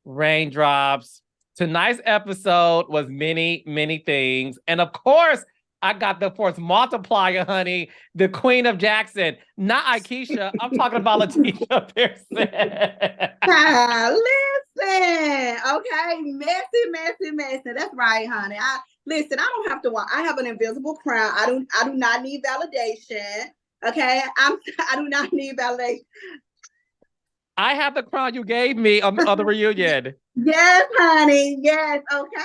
Raindrops. Tonight's episode was many, many things. And of course, I got the force multiplier, honey, the Queen of Jackson, not Aikisha. I'm talking about Lateshia Pearson. Listen, okay, messy. That's right, honey. I don't have to watch. I have an invisible crown. I do not need validation. Okay, I do not need validation. I have the crown you gave me on the reunion. Yes, honey. Yes. Okay.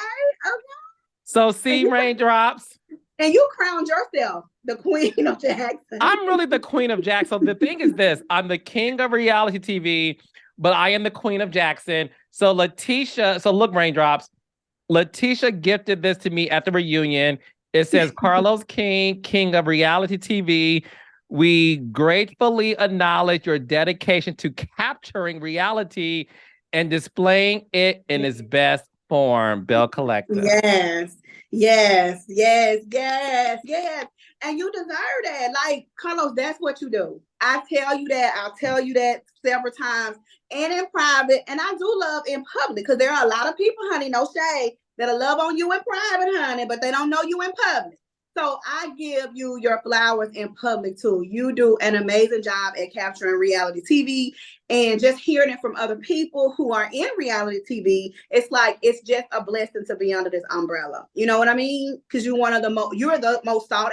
So see, Raindrops. And you crowned yourself the Queen of Jackson. I'm really the Queen of Jackson. So the thing is this, I'm the king of reality TV, but I am the Queen of Jackson. So Lateshia, so look, Raindrops, Lateshia gifted this to me at the reunion. It says, Carlos King, king of reality TV. We gratefully acknowledge your dedication to capturing reality and displaying it in its best form, Bell Collective. Yes. And you deserve that. Like, Carlos, that's what you do. I'll tell you that several times and in private. And I do love in public because there are a lot of people, honey, no shade, that'll love on you in private, honey, but they don't know you in public. So I give you your flowers in public too. You do an amazing job at capturing reality TV, and just hearing it from other people who are in reality TV. It's just a blessing to be under this umbrella. You know what I mean? Because you're you're the most sought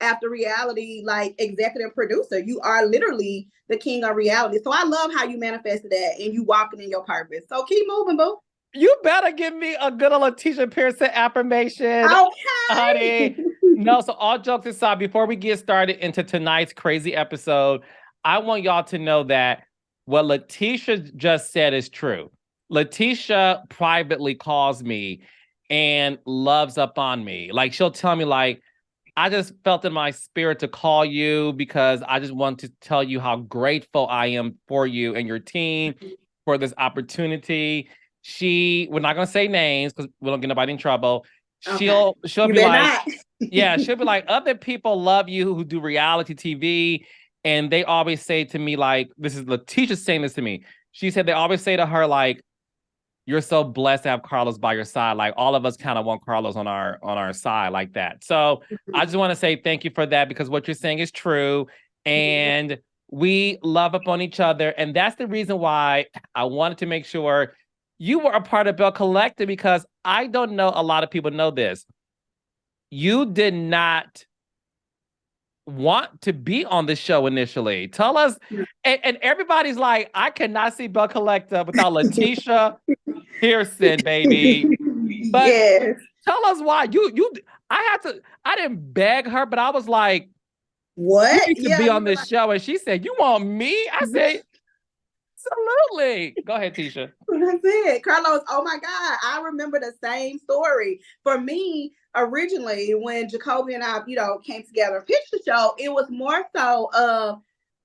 after reality, like, executive producer. You are literally the king of reality. So I love how you manifested that and you walking in your purpose. So keep moving, boo. You better give me a good Lateshia Pearson affirmation. Okay. Honey. No, so all jokes aside, before we get started into tonight's crazy episode, I want y'all to know that what Lateshia just said is true. Lateshia privately calls me and loves up on me. Like, she'll tell me, like, I just felt in my spirit to call you because I just want to tell you how grateful I am for you and your team for this opportunity. We're not going to say names because we don't get nobody in trouble. Okay. She'll be like, yeah, she'll be like, other people love you who do reality TV. And they always say to me, like, this is Lateshia saying this to me. She said they always say to her, like, you're so blessed to have Carlos by your side. Like, all of us kind of want Carlos on our side like that. So I just want to say thank you for that, because what you're saying is true. And we love up on each other. And that's the reason why I wanted to make sure you were a part of Bell Collective, because I don't know a lot of people know this. You did not want to be on the show initially. Tell us, and everybody's like, I cannot see Bell Collective without Lateshia Pearson, baby. But yes. Tell us why. I didn't beg her, but I was like, what? You need to be on this show. And she said, you want me? I said, absolutely. Go ahead, Tisha. That's it. Carlos, oh my God. I remember the same story. For me, originally, when Jacoby and I, came together and pitched the show, it was more so of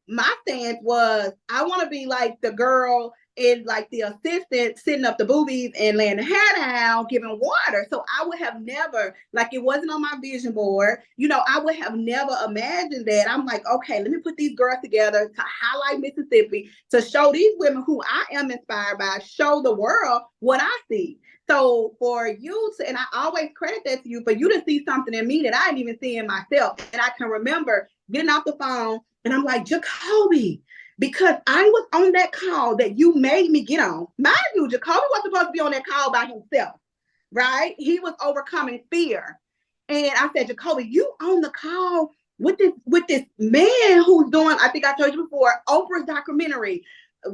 my stance was, I want to be like the girl in, like, the assistant sitting up the boobies and laying the hair down, giving water. So I would have never, like, it wasn't on my vision board. I would have never imagined that. I'm like, okay, let me put these girls together to highlight Mississippi, to show these women who I am inspired by, show the world what I see. So for you to, and I always credit that to you, for you to see something in me that I didn't even see in myself. And I can remember getting off the phone and I'm like, Jacoby, because I was on that call that you made me get on. Mind you, Jacoby was supposed to be on that call by himself, right? He was overcoming fear. And I said, Jacoby, you on the call with this man who's doing, I think I told you before, Oprah's documentary,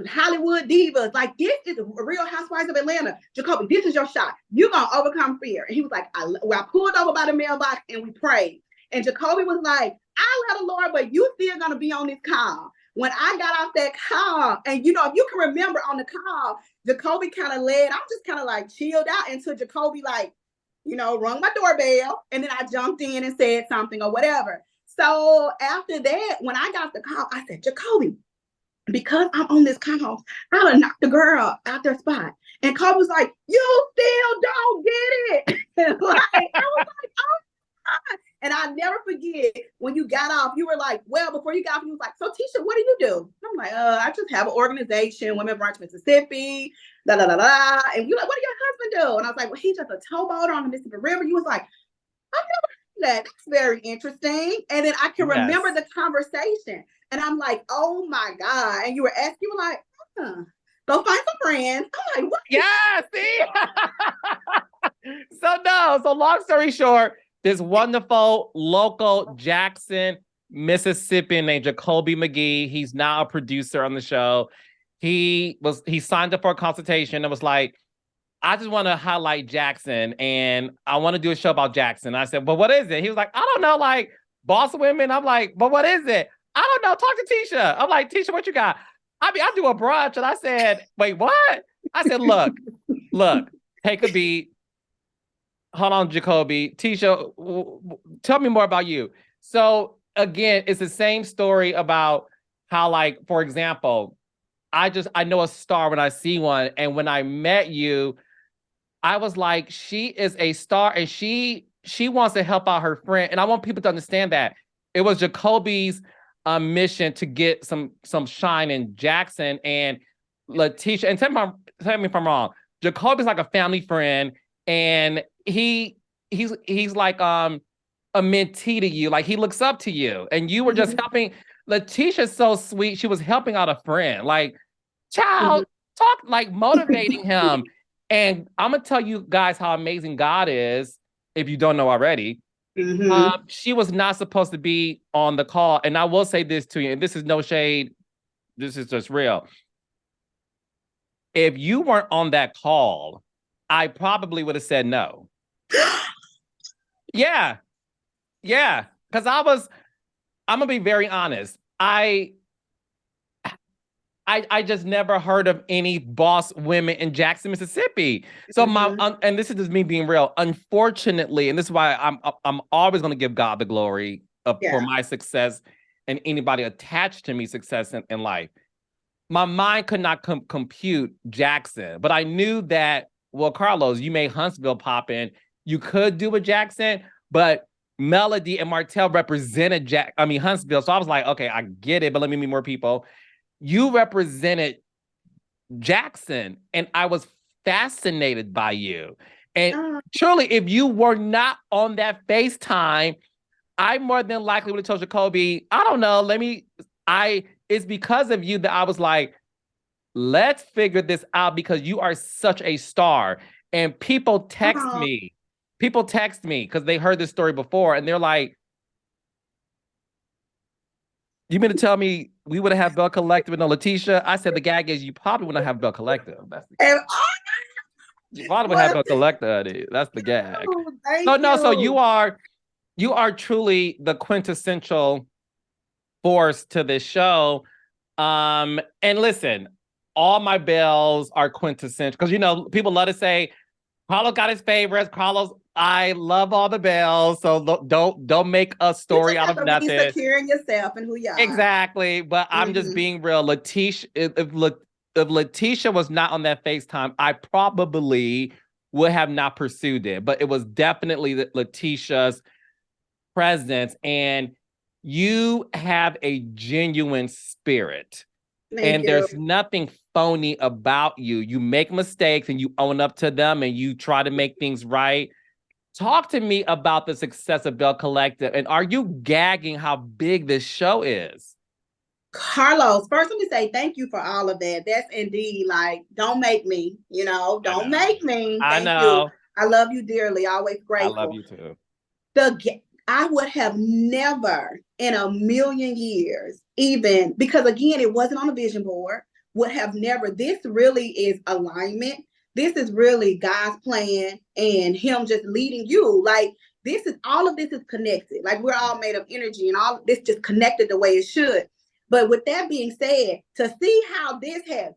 Hollywood Divas. Like, this is Real Housewives of Atlanta. Jacoby, this is your shot. You're going to overcome fear. And he was like, I pulled over by the mailbox and we prayed. And Jacoby was like, I love the Lord, but you still going to be on this call. When I got off that call, and if you can remember on the call, Jacoby kind of led, I just kind of like chilled out until Jacoby, like, rung my doorbell, and then I jumped in and said something or whatever. So after that, when I got the call, I said, Jacoby, because I'm on this call, I done knocked the girl out their spot. And Kobe was like, you still don't get it. I was like, oh my God. And I never forget when you got off, you were like, well, before you got off, you was like, so Tisha, what do you do? And I'm like, I just have an organization, Women Branch Mississippi. da da da da. And you like, what did your husband do? And I was like, well, he's just a towboater on the Mississippi River. You was like, I've never heard that. That's very interesting. And then I can remember the conversation. And I'm like, oh my God. And you were asking, you were like, go find some friends. I'm like, what? Yeah, see? So long story short, this wonderful local Jackson, Mississippi named Jacoby McGee. He's now a producer on the show. He signed up for a consultation and was like, I just want to highlight Jackson and I want to do a show about Jackson. I said, well, what is it? He was like, I don't know, like boss women. I'm like, but what is it? I don't know. Talk to Tisha. I'm like, Tisha, what you got? I mean, I do a brunch. And I said, wait, what? I said, look, take a beat. Hold on, Jacoby. Tisha, tell me more about you. So again, it's the same story about how, like, for example, I know a star when I see one. And when I met you, I was like, she is a star and she wants to help out her friend. And I want people to understand that it was Jacoby's mission to get some shine in Jackson and Lateshia. And tell me if I'm wrong. Jacoby's like a family friend, and he's like a mentee to you. Like he looks up to you, and you were just helping. Lateshia's so sweet. She was helping out a friend. Like, child, talk like motivating him. And I'm gonna tell you guys how amazing God is, if you don't know already. She was not supposed to be on the call. And I will say this to you, and this is no shade, this is just real. If you weren't on that call, I probably would have said no. Yeah. Because I'm gonna be very honest. I just never heard of any boss women in Jackson, Mississippi. So and this is just me being real. Unfortunately, and this is why I'm always going to give God the glory for my success and anybody attached to me success in life. My mind could not compute Jackson, but I knew that, well, Carlos, you made Huntsville pop in. You could do a Jackson, but Melody and Martell represented Huntsville. So I was like, okay, I get it, but let me meet more people. You represented Jackson, and I was fascinated by you. And truly, if you were not on that FaceTime, I more than likely would have told Jacoby, I don't know, it's because of you that I was like, let's figure this out because you are such a star. And people text me because they heard this story before, and they're like, you mean to tell me we would have had Bell Collective with no Lateshia? I said the gag is you probably wouldn't have Bell Collective. You probably would have Bell Collective. That's the gag. So you are truly the quintessential force to this show. And listen, all my bells are quintessential because people love to say Carlos got his favorites. Carlos, I love all the bells, so don't make a story out of nothing. Be secure in yourself and who you are. Exactly, but I'm just being real. Lateshia, if Lateshia was not on that FaceTime, I probably would have not pursued it. But it was definitely Lateshia's presence, and you have a genuine spirit. Thank you. There's nothing phony about you. You make mistakes and you own up to them and you try to make things right. Talk to me about the success of Bell Collective. And are you gagging how big this show is? Carlos, first let me say thank you for all of that. That's indeed like, don't make me, don't make me. Thank you. I love you dearly. Always grateful. I love you too. I would have never in a million years, even because again, it wasn't on a vision board, would have never. This really is alignment. This is really God's plan and him just leading you. Like all of this is connected. Like we're all made of energy and all this just connected the way it should. But with that being said, to see how this has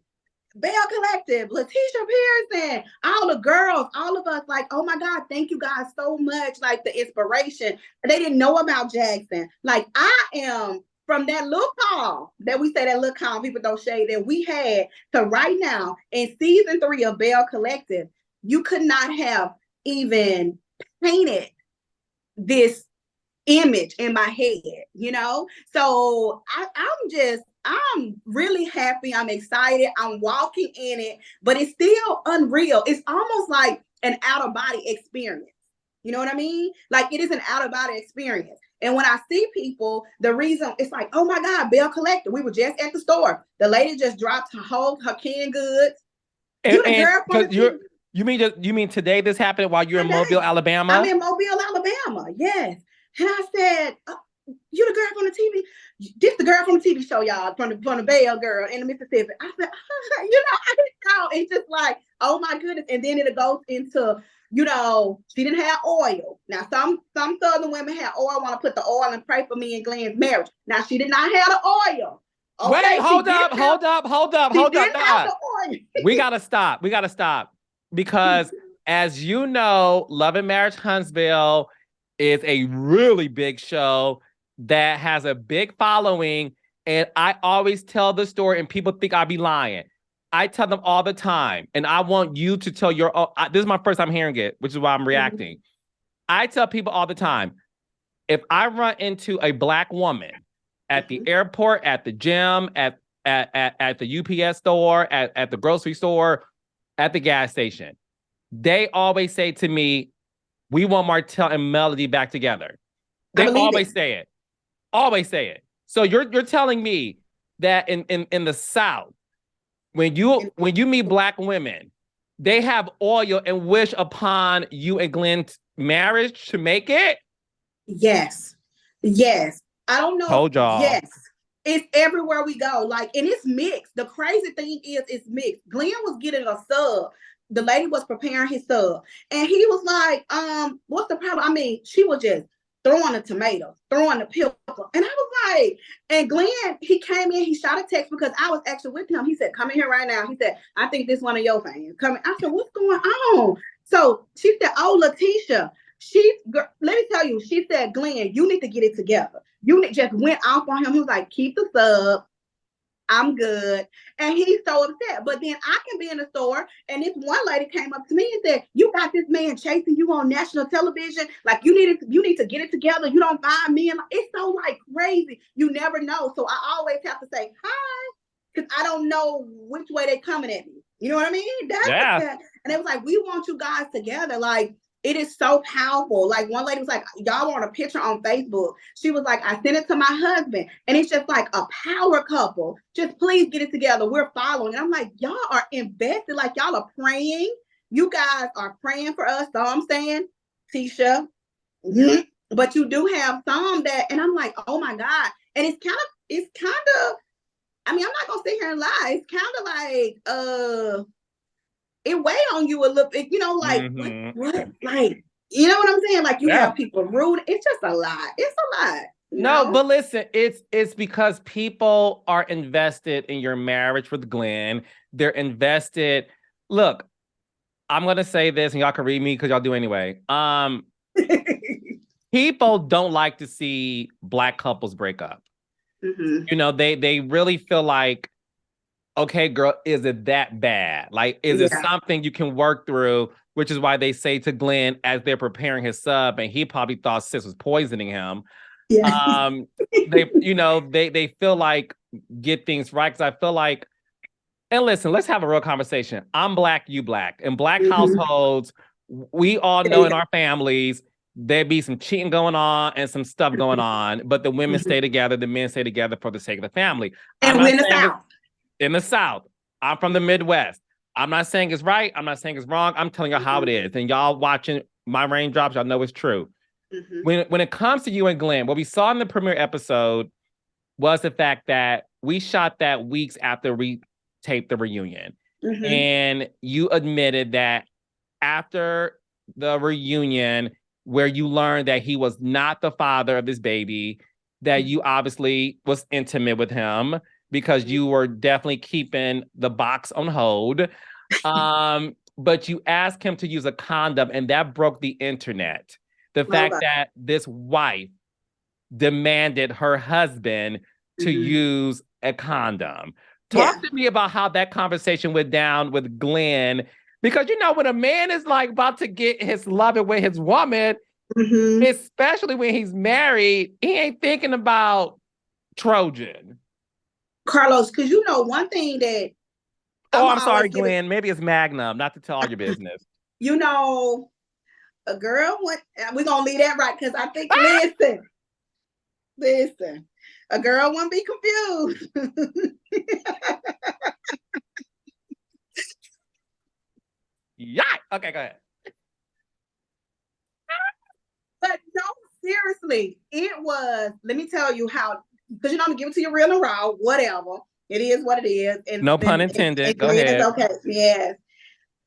Bell Collective, Lateshia Pearson, all the girls, all of us, like, oh my God, thank you guys so much. Like the inspiration. They didn't know about Jackson. Like I am from that little call that we say that little call, people don't shade that we had to right now in season 3 of Bell Collective, you could not have even painted this image in my head, So I'm just I'm really happy. I'm excited. I'm walking in it, but it's still unreal. It's almost like an out of body experience. You know what I mean? Like it is an out of body experience. And when I see people, the reason it's like, oh my God, Bell Collector. We were just at the store. The lady just dropped her canned goods. You the girl from the you mean today this happened while you're in Mobile, Alabama? I'm in Mobile, Alabama. Yes. And I said, you the girl from the TV? This the girl from the TV show, y'all, from the Bell girl in the Mississippi. I said, I didn't know. It's just like, oh my goodness. And then it goes into, she didn't have oil. Now, some Southern women have oil, want to put the oil and pray for me and Glen's marriage. Now, she did not have the oil. Okay, wait, hold up. We gotta stop. Because as you know, Love and Marriage Huntsville is a really big show that has a big following. And I always tell the story and people think I be lying. I tell them all the time. And I want you to tell your own. This is my first time hearing it, which is why I'm reacting. I tell people all the time, if I run into a Black woman at the airport, at the gym, at the UPS store, at the grocery store, at the gas station, they always say to me, we want Martell and Melody back together. They always say it. Always say it. So you're telling me that in the South, when you meet Black women, they have oil and wish upon you and Glen's marriage to make it? Yes. Yes. I don't know. Told y'all. Yes. It's everywhere we go. Like, and it's mixed. The crazy thing is it's mixed. Glen was getting a sub. The lady was preparing his sub. And he was like, what's the problem? I mean, she was just throwing the tomatoes, throwing the pickle. And I was like, and Glen, he came in, he shot a text because I was actually with him. He said, come in here right now. He said, I think this one of your fans. Come in. I said, what's going on? So she said, oh, Lateshia. Let me tell you, she said, Glen, you need to get it together. You just went off on him. He was like, keep the sub. I'm good. And he's so upset. But then I can be in the store and this one lady came up to me and said, you got this man chasing you on national television. Like you need to get it together. You don't find me. And it's so like crazy. You never know. So I always have to say hi because I don't know which way they're coming at me. You know what I mean? And it was like, we want you guys together. Like, it is so powerful. Like one lady was like, y'all want a picture on Facebook. She was like, I sent it to my husband. And it's just like a power couple. Just please get it together. We're following. And I'm like, y'all are invested. Like y'all are praying. You guys are praying for us. So I'm saying, Tisha, but you do have some that, and I'm like, oh my God. And it's kind of, I mean, I'm not going to sit here and lie. It's kind of like, it weigh on you a little bit, like, what? Like, you know what I'm saying? Like, you have people rude. It's just a lot. It's a lot. No, but listen, it's because people are invested in your marriage with Glen. They're invested. Look, I'm going to say this, and y'all can read me because y'all do anyway. People don't like to see Black couples break up. They really feel like, okay, girl, is it that bad? Like, is it something you can work through? Which is why they say to Glen as they're preparing his sub, and he probably thought sis was poisoning him. Yeah. They feel like get things right. Because I feel like, and listen, let's have a real conversation. I'm Black, you Black. In Black households, we all know in our families, there be some cheating going on and some stuff going on, but the women stay together, the men stay together for the sake of the family. And we're in the South. In the South. I'm from the Midwest. I'm not saying it's right. I'm not saying it's wrong. I'm telling you how it is. And y'all watching my raindrops, y'all know it's true. When it comes to you and Glen, what we saw in the premiere episode was the fact that we shot that weeks after we taped the reunion. And you admitted that after the reunion, where you learned that he was not the father of this baby, that you obviously was intimate with him, because you were definitely keeping the box on hold. But you asked him to use a condom, and that broke the internet. The fact that this wife demanded her husband to use a condom. Talk to me about how that conversation went down with Glen, because when a man is like about to get his loving with his woman, especially when he's married, he ain't thinking about Trojan. Carlos, because you know one thing that I'm always sorry, giving, Glenn. Maybe it's Magnum, not to tell all your business. you know, a girl went, we're gonna leave that right because I think, listen, a girl won't be confused. Yeah. Okay, go ahead. But no, seriously, it was, let me tell you how, because you know, I'm gonna give it to you real and raw, whatever. It is what it is. No pun intended. Go Glenn is ahead. okay. Yes.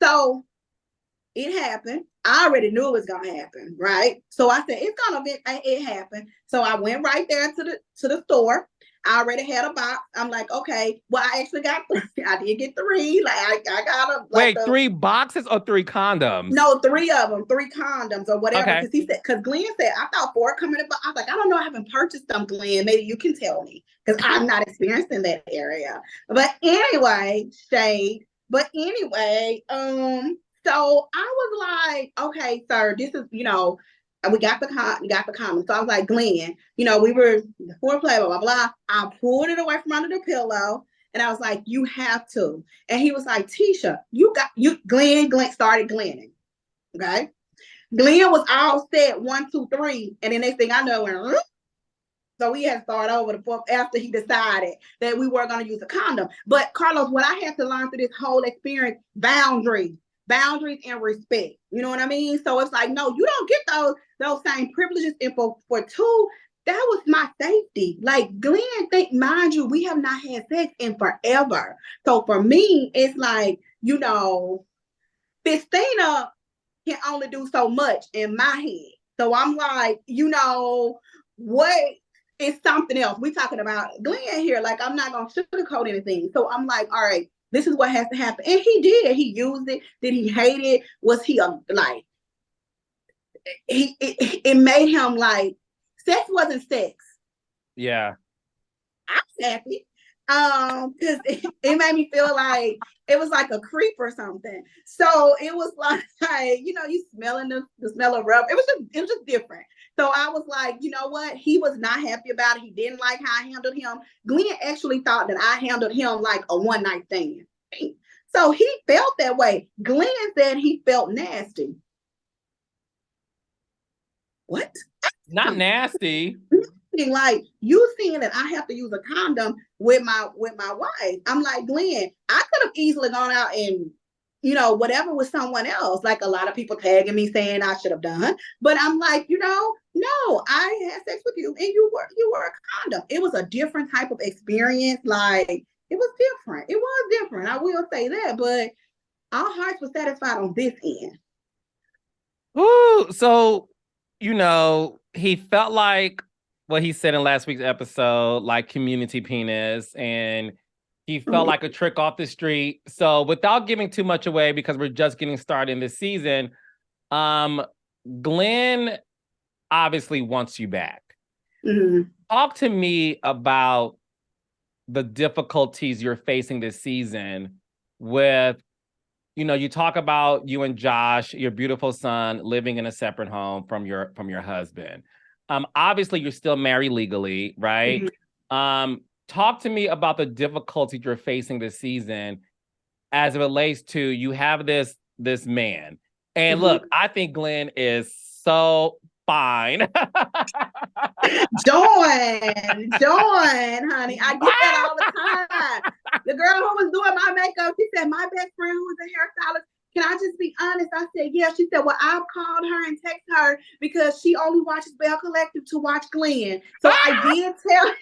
So it happened. I already knew it was gonna happen, right? So I said it's gonna be. It happened. So I went right there to the store. I already had a box. I'm like, okay. Well, I actually got three. I did get three. Like I got a like Wait, 3 boxes or 3 condoms? no, three of them, 3 condoms or whatever. Okay. Because he said, because Glenn said, I thought 4 coming in. I was like, I don't know. I haven't purchased them, Glenn. Maybe you can tell me because I'm not experienced in that area. But anyway, shade. But anyway, so I was like, okay, sir, this is, you know, we got the comment. So I was like, Glenn, you know, we were foreplay, blah, blah, blah. I pulled it away from under the pillow. And I was like, you have to. And he was like, Tisha, Glenn started glenning. Okay. Glenn was all set 1, 2, 3. And the next thing I know, went, so we had to start over the fourth after he decided that we were going to use a condom. But Carlos, what I had to learn through this whole experience, boundaries and respect. You know what I mean? So it's like, no, you don't get those same privileges. And for two, that was my safety. Like Glenn, mind you, we have not had sex in forever. So for me, it's like, you know, Christina can only do so much in my head. So I'm like, you know, what is something else? We talking about Glenn here. Like, I'm not gonna sugarcoat anything. So I'm like, all right, this is what has to happen. And he did. He used it. Did he hate it? Was he like it made him like sex wasn't sex. Yeah. I'm happy. Because it made me feel like it was like a creep or something. So it was like, you know, you smelling the smell of rubber. It was just different. So I was like, you know what? He was not happy about it. He didn't like how I handled him. Glenn actually thought that I handled him like a one night stand. So he felt that way. Glenn said he felt nasty. What? Not nasty. Like you seeing that I have to use a condom with my wife. I'm like, Glenn, I could have easily gone out and, you know, whatever with someone else. Like a lot of people tagging me saying I should have done. But I'm like, you know, no, I had sex with you and you were a condom. It was a different type of experience. Like it was different. It was different. I will say that, but our hearts were satisfied on this end. Ooh, so, you know, he felt like what he said in last week's episode, like community penis, and he felt like a trick off the street. So without giving too much away, because we're just getting started in this season, Glenn obviously wants you back. Mm-hmm. Talk to me about the difficulties you're facing this season with, you know, you talk about you and Josh, your beautiful son, living in a separate home from your husband. Obviously you're still married legally, right? Mm-hmm. Talk to me about the difficulties you're facing this season as it relates to you have this man. And look, I think Glenn is so fine. Dawn, honey. I get that all the time. The girl who was doing my makeup, she said, my best friend who was a hairstylist, can I just be honest? I said, yeah. She said, well, I've called her and texted her because she only watches Bell Collective to watch Glenn. So I did tell her.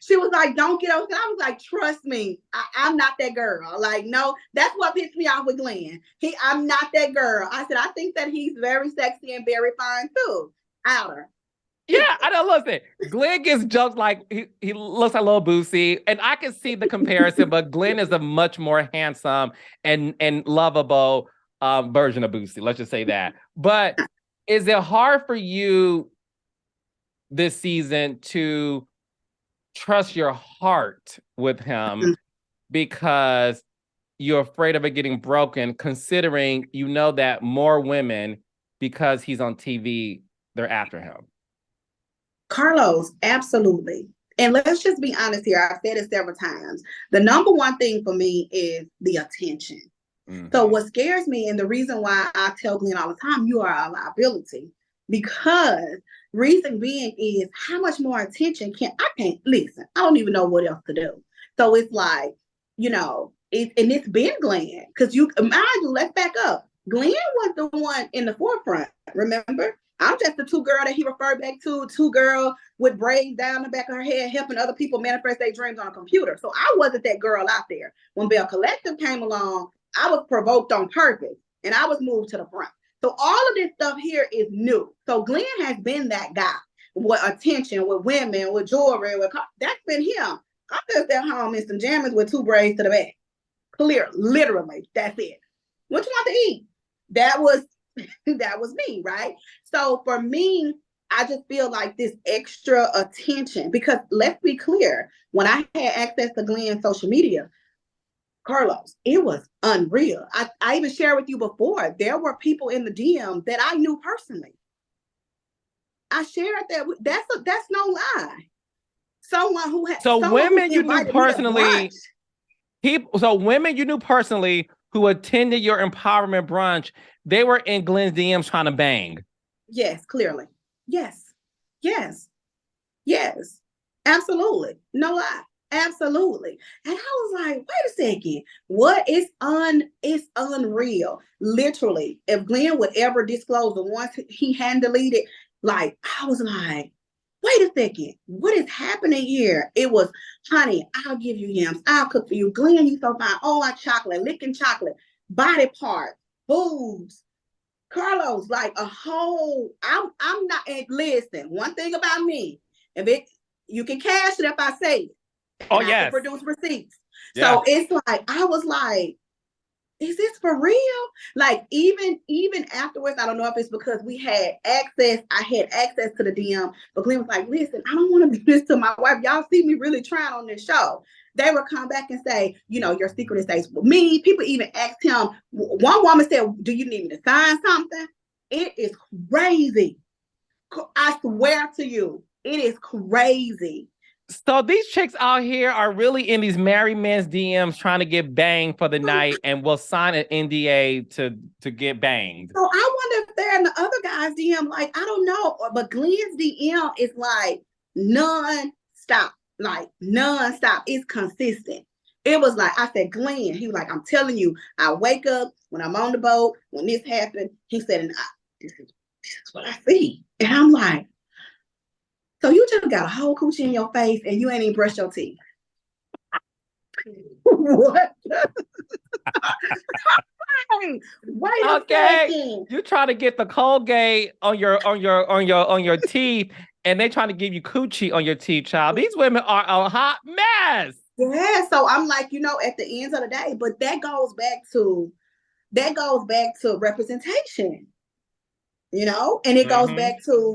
She was like, don't get over. I was like, trust me, I'm not that girl. Like, no, that's what pissed me off with Glenn. I'm not that girl. I said, I think that he's very sexy and very fine too. Outer. Yeah, I know. Listen, Glenn gets jokes like he looks like a little Boosie, and I can see the comparison, but Glenn is a much more handsome and lovable version of Boosie. Let's just say that. But is it hard for you this season to trust your heart with him because you're afraid of it getting broken, considering you know that more women, because he's on TV, they're after him? Carlos, absolutely. And let's just be honest here. I've said it several times. The number one thing for me is the attention. So what scares me, and the reason why I tell Glen all the time, you are a liability, because reason being is how much more attention I can't listen. I don't even know what else to do. So it's like, you know, and it's been Glen, because you mind you, let's back up. Glen was the one in the forefront. Remember, I'm just the two girl that he referred back to, two girl with braids down the back of her head, helping other people manifest their dreams on a computer. So I wasn't that girl out there. When Bell Collective came along, I was provoked on purpose, and I was moved to the front. So all of this stuff here is new. So Glen has been that guy with attention, with women, with jewelry, that's been him. I'm just at home in some jammies with two braids to the back. Clear, literally, that's it. What you want to eat? That was me, right? So for me, I just feel like this extra attention, because let's be clear, when I had access to Glen's social media, Carlos, it was unreal. I even shared with you before, there were people in the DM that I knew personally. I shared that. That's no lie. Someone who had women you knew personally. Women you knew personally who attended your empowerment brunch, they were in Glen's DMs trying to bang. Yes, clearly. Yes. Absolutely. No lie. Absolutely. And I was like, wait a second. What is it's unreal. Literally, if Glen would ever disclose the ones he hand deleted, like, I was like, wait a second, what is happening here? It was, honey, I'll give you yams. I'll cook for you. Glen, you so fine. Oh, like chocolate, licking chocolate, body parts, boobs. Carlos, like a whole, I'm not, and listen, one thing about me, you can cash it if I say it. Oh, yes. I produce receipts. Yeah. So it's like, I was like, is this for real? Like, even afterwards, I don't know if it's because I had access to the DM, but Glen was like, listen, I don't want to do this to my wife. Y'all see me really trying on this show. They would come back and say, you know, your secret stays with me. People even asked him, one woman said, do you need me to sign something? It is crazy. I swear to you, it is crazy. So these chicks out here are really in these married men's DMs trying to get banged for the night, and will sign an NDA to get banged. So I wonder if they're in the other guy's DM. Like, I don't know, but Glen's DM is like non-stop. Like non-stop. It's consistent. It was like, I said, Glen, he was like, I'm telling you, I wake up when I'm on the boat, when this happened, he said, and this is what I see. And I'm like, so you just got a whole coochie in your face and you ain't even brushed your teeth. What? Wait a second. You trying to get the Colgate on your teeth, and they trying to give you coochie on your teeth, child. These women are a hot mess. Yeah, so I'm like, you know, at the end of the day, but that goes back to representation, you know, and it goes back to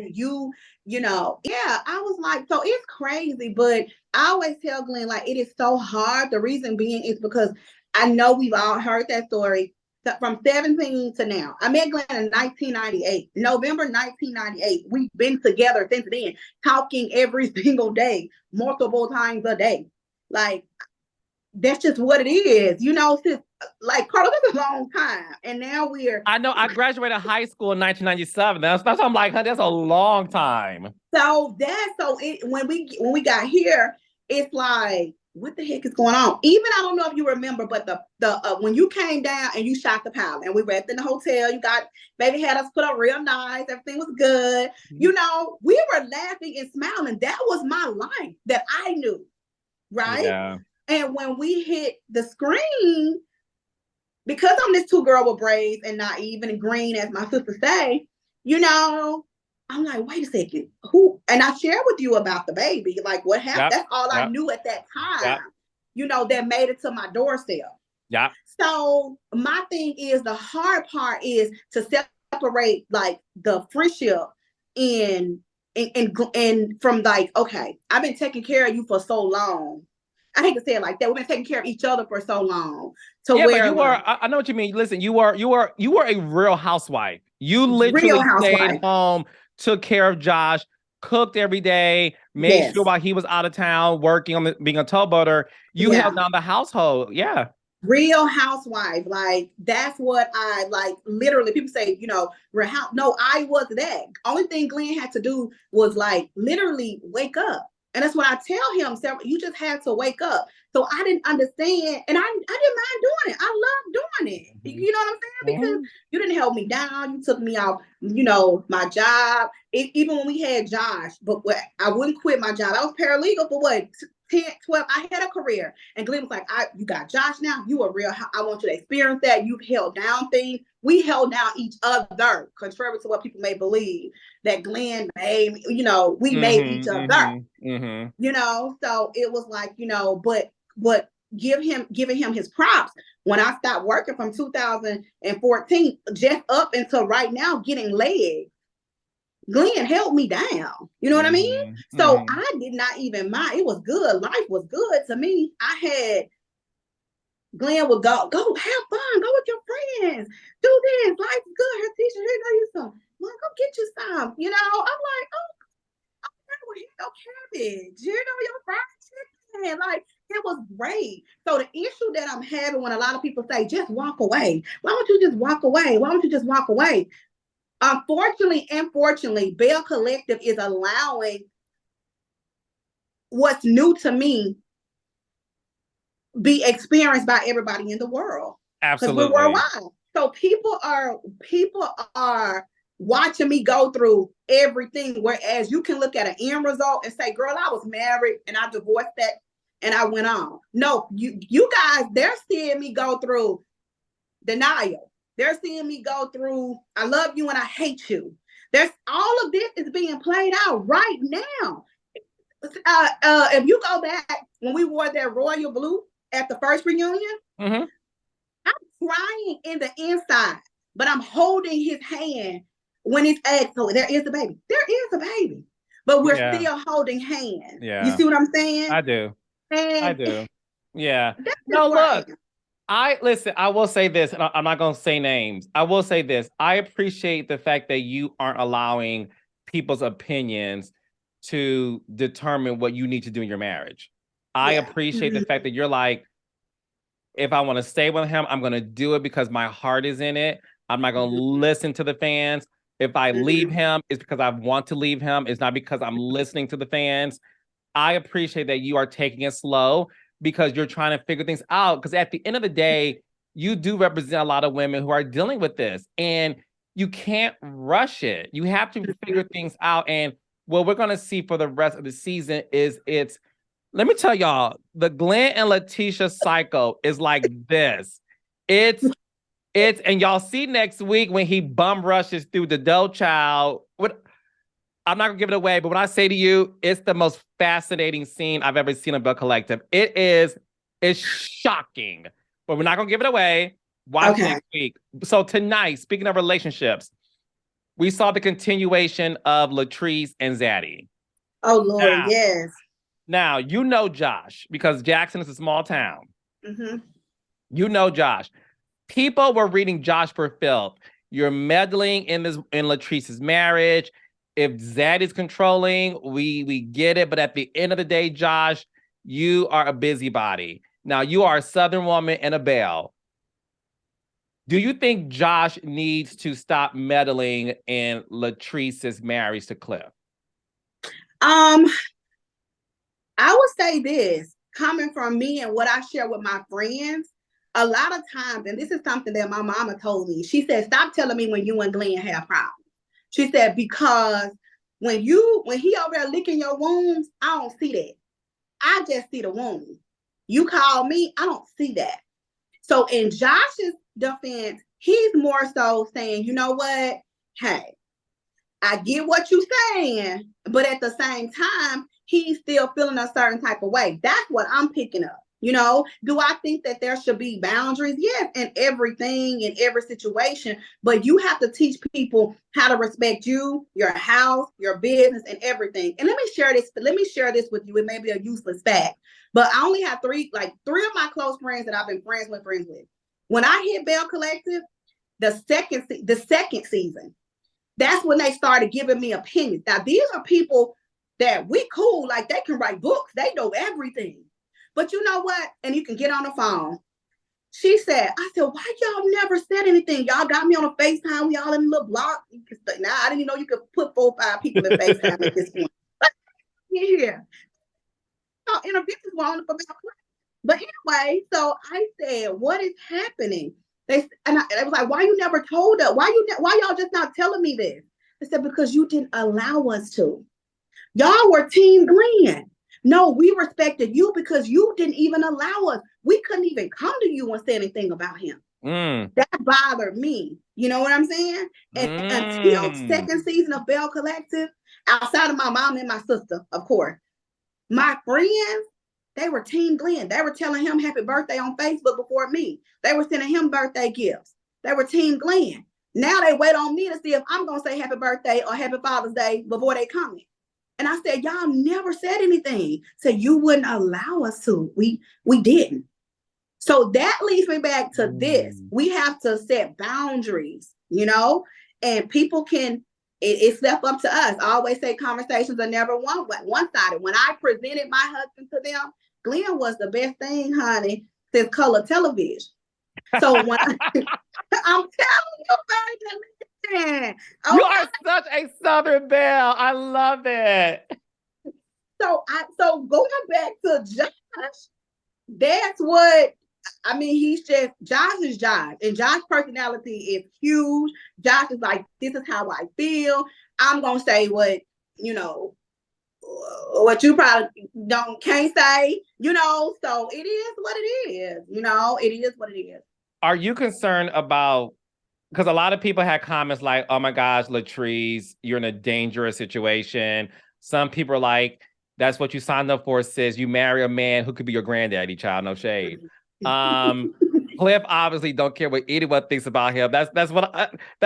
you know, yeah, I was like, so it's crazy, but I always tell Glen, like, it is so hard. The reason being is because I know we've all heard that story from 17 to now. I met Glen in 1998, November 1998. We've been together since then, talking every single day, multiple times a day. Like, that's just what it is, you know, since, like, Carlos, that's a long time. And now I know, I graduated high school in 1997. That's what I'm like, huh, that's a long time. So when we got here, it's like, what the heck is going on? Even, I don't know if you remember, but the when you came down and you shot the pilot, and we were at the hotel, baby had us put up real nice, everything was good. You know, we were laughing and smiling. That was my life that I knew, right? Yeah. And when we hit the screen, because I'm this two girl with braids and not even green, as my sister say, you know, I'm like, wait a second, who? And I shared with you about the baby, like what happened. Yep. That's all I knew at that time. Yep. You know, that made it to my doorstep. Yeah. So my thing is, the hard part is to separate like the friendship and from like, okay, I've been taking care of you for so long. I hate to say it like that. We've been taking care of each other for so long. But you were, I know what you mean. Listen, you were a real housewife. You literally stayed home, took care of Josh. cooked every day, made Yes. sure while he was out of town working on being a towboater, you held down the household. Yeah. Real housewife. Like, that's what I like. Literally, people say, you know, no, I was that. Only thing Glenn had to do was like literally wake up. And that's what I tell him. You just had to wake up. So I didn't understand. And I didn't mind doing it. I love doing it. You know what I'm saying? Because you didn't help me down. You took me off, you know, my job. Even when we had Josh, but I wouldn't quit my job. I was paralegal for what? 10, 12, I had a career. And Glenn was like, you got Josh now. You are real. I want you to experience that. You've held down things. We held down each other, contrary to what people may believe, that Glenn made, you know, we made each other. You know, so it was like, you know, but giving him his props. When I stopped working from 2014, just up until right now, getting legs, Glenn held me down. You know what I mean? So I did not even mind. It was good. Life was good to me. I had Glenn would go have fun, go with your friends, do this. Life's good. Her teacher, here go you some. Well, go get you some. You know, I'm like, here go cabbage. You know, your fried chicken. Like, it was great. So the issue that I'm having when a lot of people say, just walk away. Why don't you just walk away? Why don't you just walk away? Unfortunately and fortunately, Bell Collective is allowing what's new to me be experienced by everybody in the world. Absolutely. Because we're worldwide. So people are watching me go through everything, whereas you can look at an end result and say, girl, I was married and I divorced that and I went on. No, you guys, they're seeing me go through denial. They're seeing me go through, I love you and I hate you. There's all of this is being played out right now. If you go back when we wore that royal blue at the first reunion, I'm crying in the inside, but I'm holding his hand when it's so there is a baby. There is a baby, but we're still holding hands. Yeah. You see what I'm saying? I do. And I do. Yeah. No, look. I will say this, and I'm not going to say names. I will say this. I appreciate the fact that you aren't allowing people's opinions to determine what you need to do in your marriage. I appreciate the fact that you're like, if I want to stay with him, I'm going to do it because my heart is in it. I'm not going to listen to the fans. If I leave him, it's because I want to leave him. It's not because I'm listening to the fans. I appreciate that you are taking it slow, because you're trying to figure things out. Because at the end of the day, you do represent a lot of women who are dealing with this, and you can't rush it. You have to figure things out. And what we're going to see for the rest of the season is let me tell y'all, the Glen and Lateshia cycle is like this. And y'all see next week when he bum rushes through the dough child. I'm not gonna give it away, but when I say to you, it's the most fascinating scene I've ever seen in Bell Collective. It's shocking, but we're not gonna give it away. Watch next week. So tonight, speaking of relationships, we saw the continuation of Latrice and Zaddy. Oh Lord, yes. Now you know Josh, because Jackson is a small town. You know Josh. People were reading Josh for filth. You're meddling in Latrice's marriage. If Zaddy's controlling, we get it. But at the end of the day, Josh, you are a busybody. Now, you are a Southern woman and a Belle. Do you think Josh needs to stop meddling in Latrice's marriage to Cliff? I would say this, coming from me and what I share with my friends, a lot of times, and this is something that my mama told me, she said, stop telling me when you and Glen have problems. She said, because when he over there licking your wounds, I don't see that. I just see the wound. You call me, I don't see that. So in Josh's defense, he's more so saying, you know what? Hey, I get what you're saying, but at the same time, he's still feeling a certain type of way. That's what I'm picking up. You know, do I think that there should be boundaries? Yes, in everything, in every situation, but you have to teach people how to respect you, your house, your business, and everything. And let me share this with you. It may be a useless fact, but I only have three of my close friends that I've been friends with. When I hit Bell Collective, the second season, That's when they started giving me opinions. Now, these are people that we cool, like they can write books, they know everything. But you know what? And you can get on the phone. She said, I said, why y'all never said anything? Y'all got me on a FaceTime. We all in a little block. Now, I didn't even know you could put 4 or 5 people in FaceTime at this point. Yeah. So, interviews were on about. But anyway, so I said, what is happening? They was like, why you never told us? Why y'all just not telling me this? I said, because you didn't allow us to. Y'all were Team Glen. No, we respected you because you didn't even allow us. We couldn't even come to you and say anything about him. That bothered me. You know what I'm saying? And until second season of Bell Collective, outside of my mom and my sister, of course, my friends, they were Team Glen. They were telling him happy birthday on Facebook before me. They were sending him birthday gifts. They were Team Glen. Now they wait on me to see if I'm going to say happy birthday or happy Father's Day before they comment. And I said, y'all never said anything. Said you wouldn't allow us to. We didn't. So that leads me back to this. We have to set boundaries, you know, and people can, it's left up to us. I always say conversations are never one-sided. When I presented my husband to them, Glen was the best thing, honey, since color television. So when I'm telling you, baby, you are such a Southern belle. I love it. So going back to Josh, that's what I mean. He's just Josh is Josh, and Josh's personality is huge. Josh is like, this is how I feel. I'm gonna say what you know, what you probably can't say. You know, so it is what it is. You know, it is what it is. Are you concerned about? Because a lot of people had comments like, oh my gosh, Latrice, you're in a dangerous situation. Some people are like, that's what you signed up for, sis. You marry a man who could be your granddaddy, child, no shade. Cliff obviously don't care what anyone thinks about him. That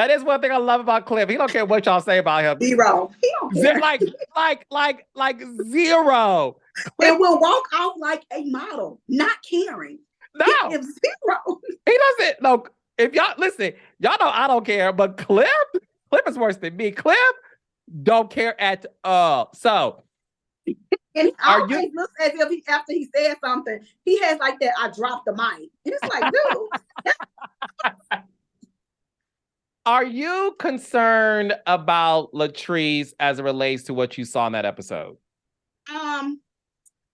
is one thing I love about Cliff. He don't care what y'all say about him. Zero. He don't care. Like zero. Cliff, and will walk off like a model, not caring. No. Zero. He doesn't. No. If y'all listen, y'all know I don't care, but Cliff is worse than me. Cliff don't care at all. So, and he always looks as if after he says something, he has like that. I dropped the mic. And it's like, dude. Are you concerned about Latrice as it relates to what you saw in that episode? I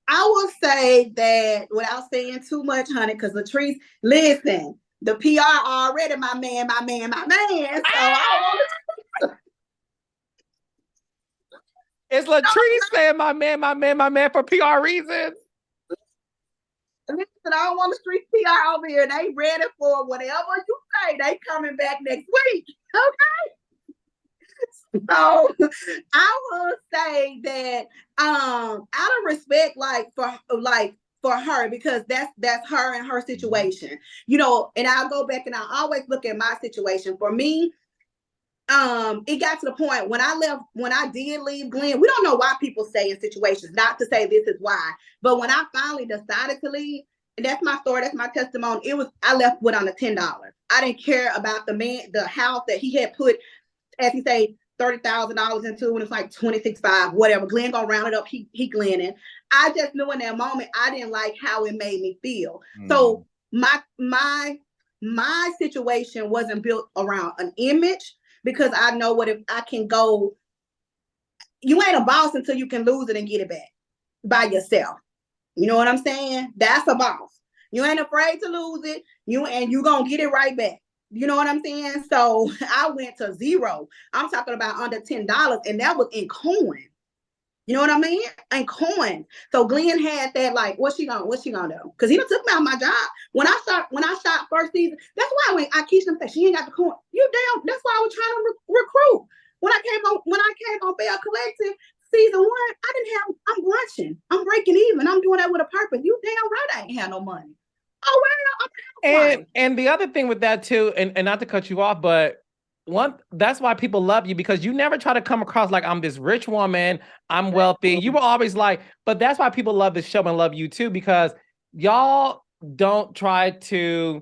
will say that without saying too much, honey, because Latrice, listen. The PR already, my man. So I want to. Is Latrice saying my man for PR reasons? Listen, I don't want the street PR over here. They ready for whatever you say. They coming back next week. Okay. So I will say that out of respect, for her, because that's her and her situation, you know, and I'll go back and I always look at my situation. For me, it got to the point when I did leave Glen, we don't know why people stay in situations, not to say this is why, but when I finally decided to leave, and that's my story, that's my testimony, I left with under $10. I didn't care about the house that he had put, as he say, $30,000 into, and it's like 26.5, whatever. Glen gonna round it up. He Glenning. I just knew in that moment I didn't like how it made me feel. So my situation wasn't built around an image, because I know what if I can go. You ain't a boss until you can lose it and get it back by yourself. You know what I'm saying? That's a boss. You ain't afraid to lose it. You gonna get it right back. You know what I'm saying? So I went to zero. I'm talking about under $10, and that was in coin. You know what I mean? In coin. So Glen had that, like, what's she gonna do? Because he done took me out of my job. When I shot first season, that's why when I Keisha said she ain't got the coin. You damn, that's why I was trying to recruit. When I came on Bell Collective season 1, I'm brunching. I'm breaking even. I'm doing that with a purpose. You damn right I ain't have no money. Oh, well, and the other thing with that too, and not to cut you off, but that's why people love you, because you never try to come across like I'm this rich woman, I'm wealthy. You were always like, but that's why people love this show and love you too, because y'all don't try to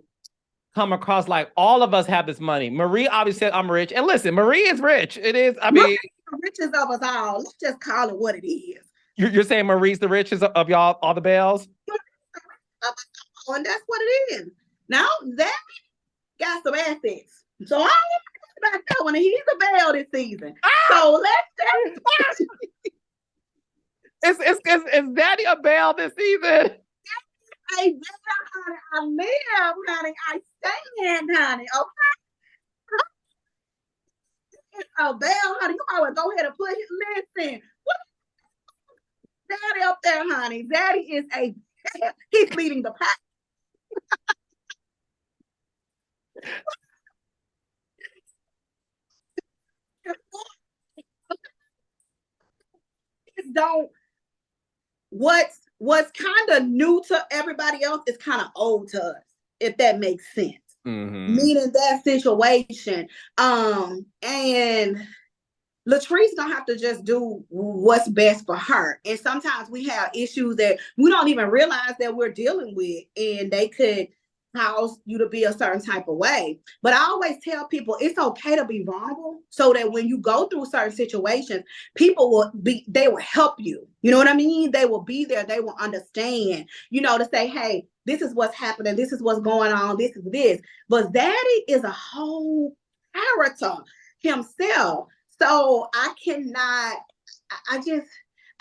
come across like all of us have this money. Marie obviously said I'm rich. And listen, Marie is rich. It is, I mean, the richest of us all. Let's just call it what it is. You're saying Marie's the richest of y'all, all the Bells? And that's what it is. Now, that got some assets. So I don't know about that one. He's a Bell this season. So let's Is Zaddy a Bell this season? Hey, honey, I live, honey. I stand, honey. Okay. Oh, Bell, honey, you always go ahead and put his listen. Zaddy up there, honey. Zaddy is he's leading the pack. Don't what's kind of new to everybody else is kind of old to us, if that makes sense. Meaning that situation. And Latrice gonna have to just do what's best for her. And sometimes we have issues that we don't even realize that we're dealing with, and they could cause you to be a certain type of way. But I always tell people it's okay to be vulnerable, so that when you go through certain situations, they will help you. You know what I mean? They will be there. They will understand, to say, hey, this is what's happening. This is what's going on. This is this. But Zaddy is a whole character himself. So I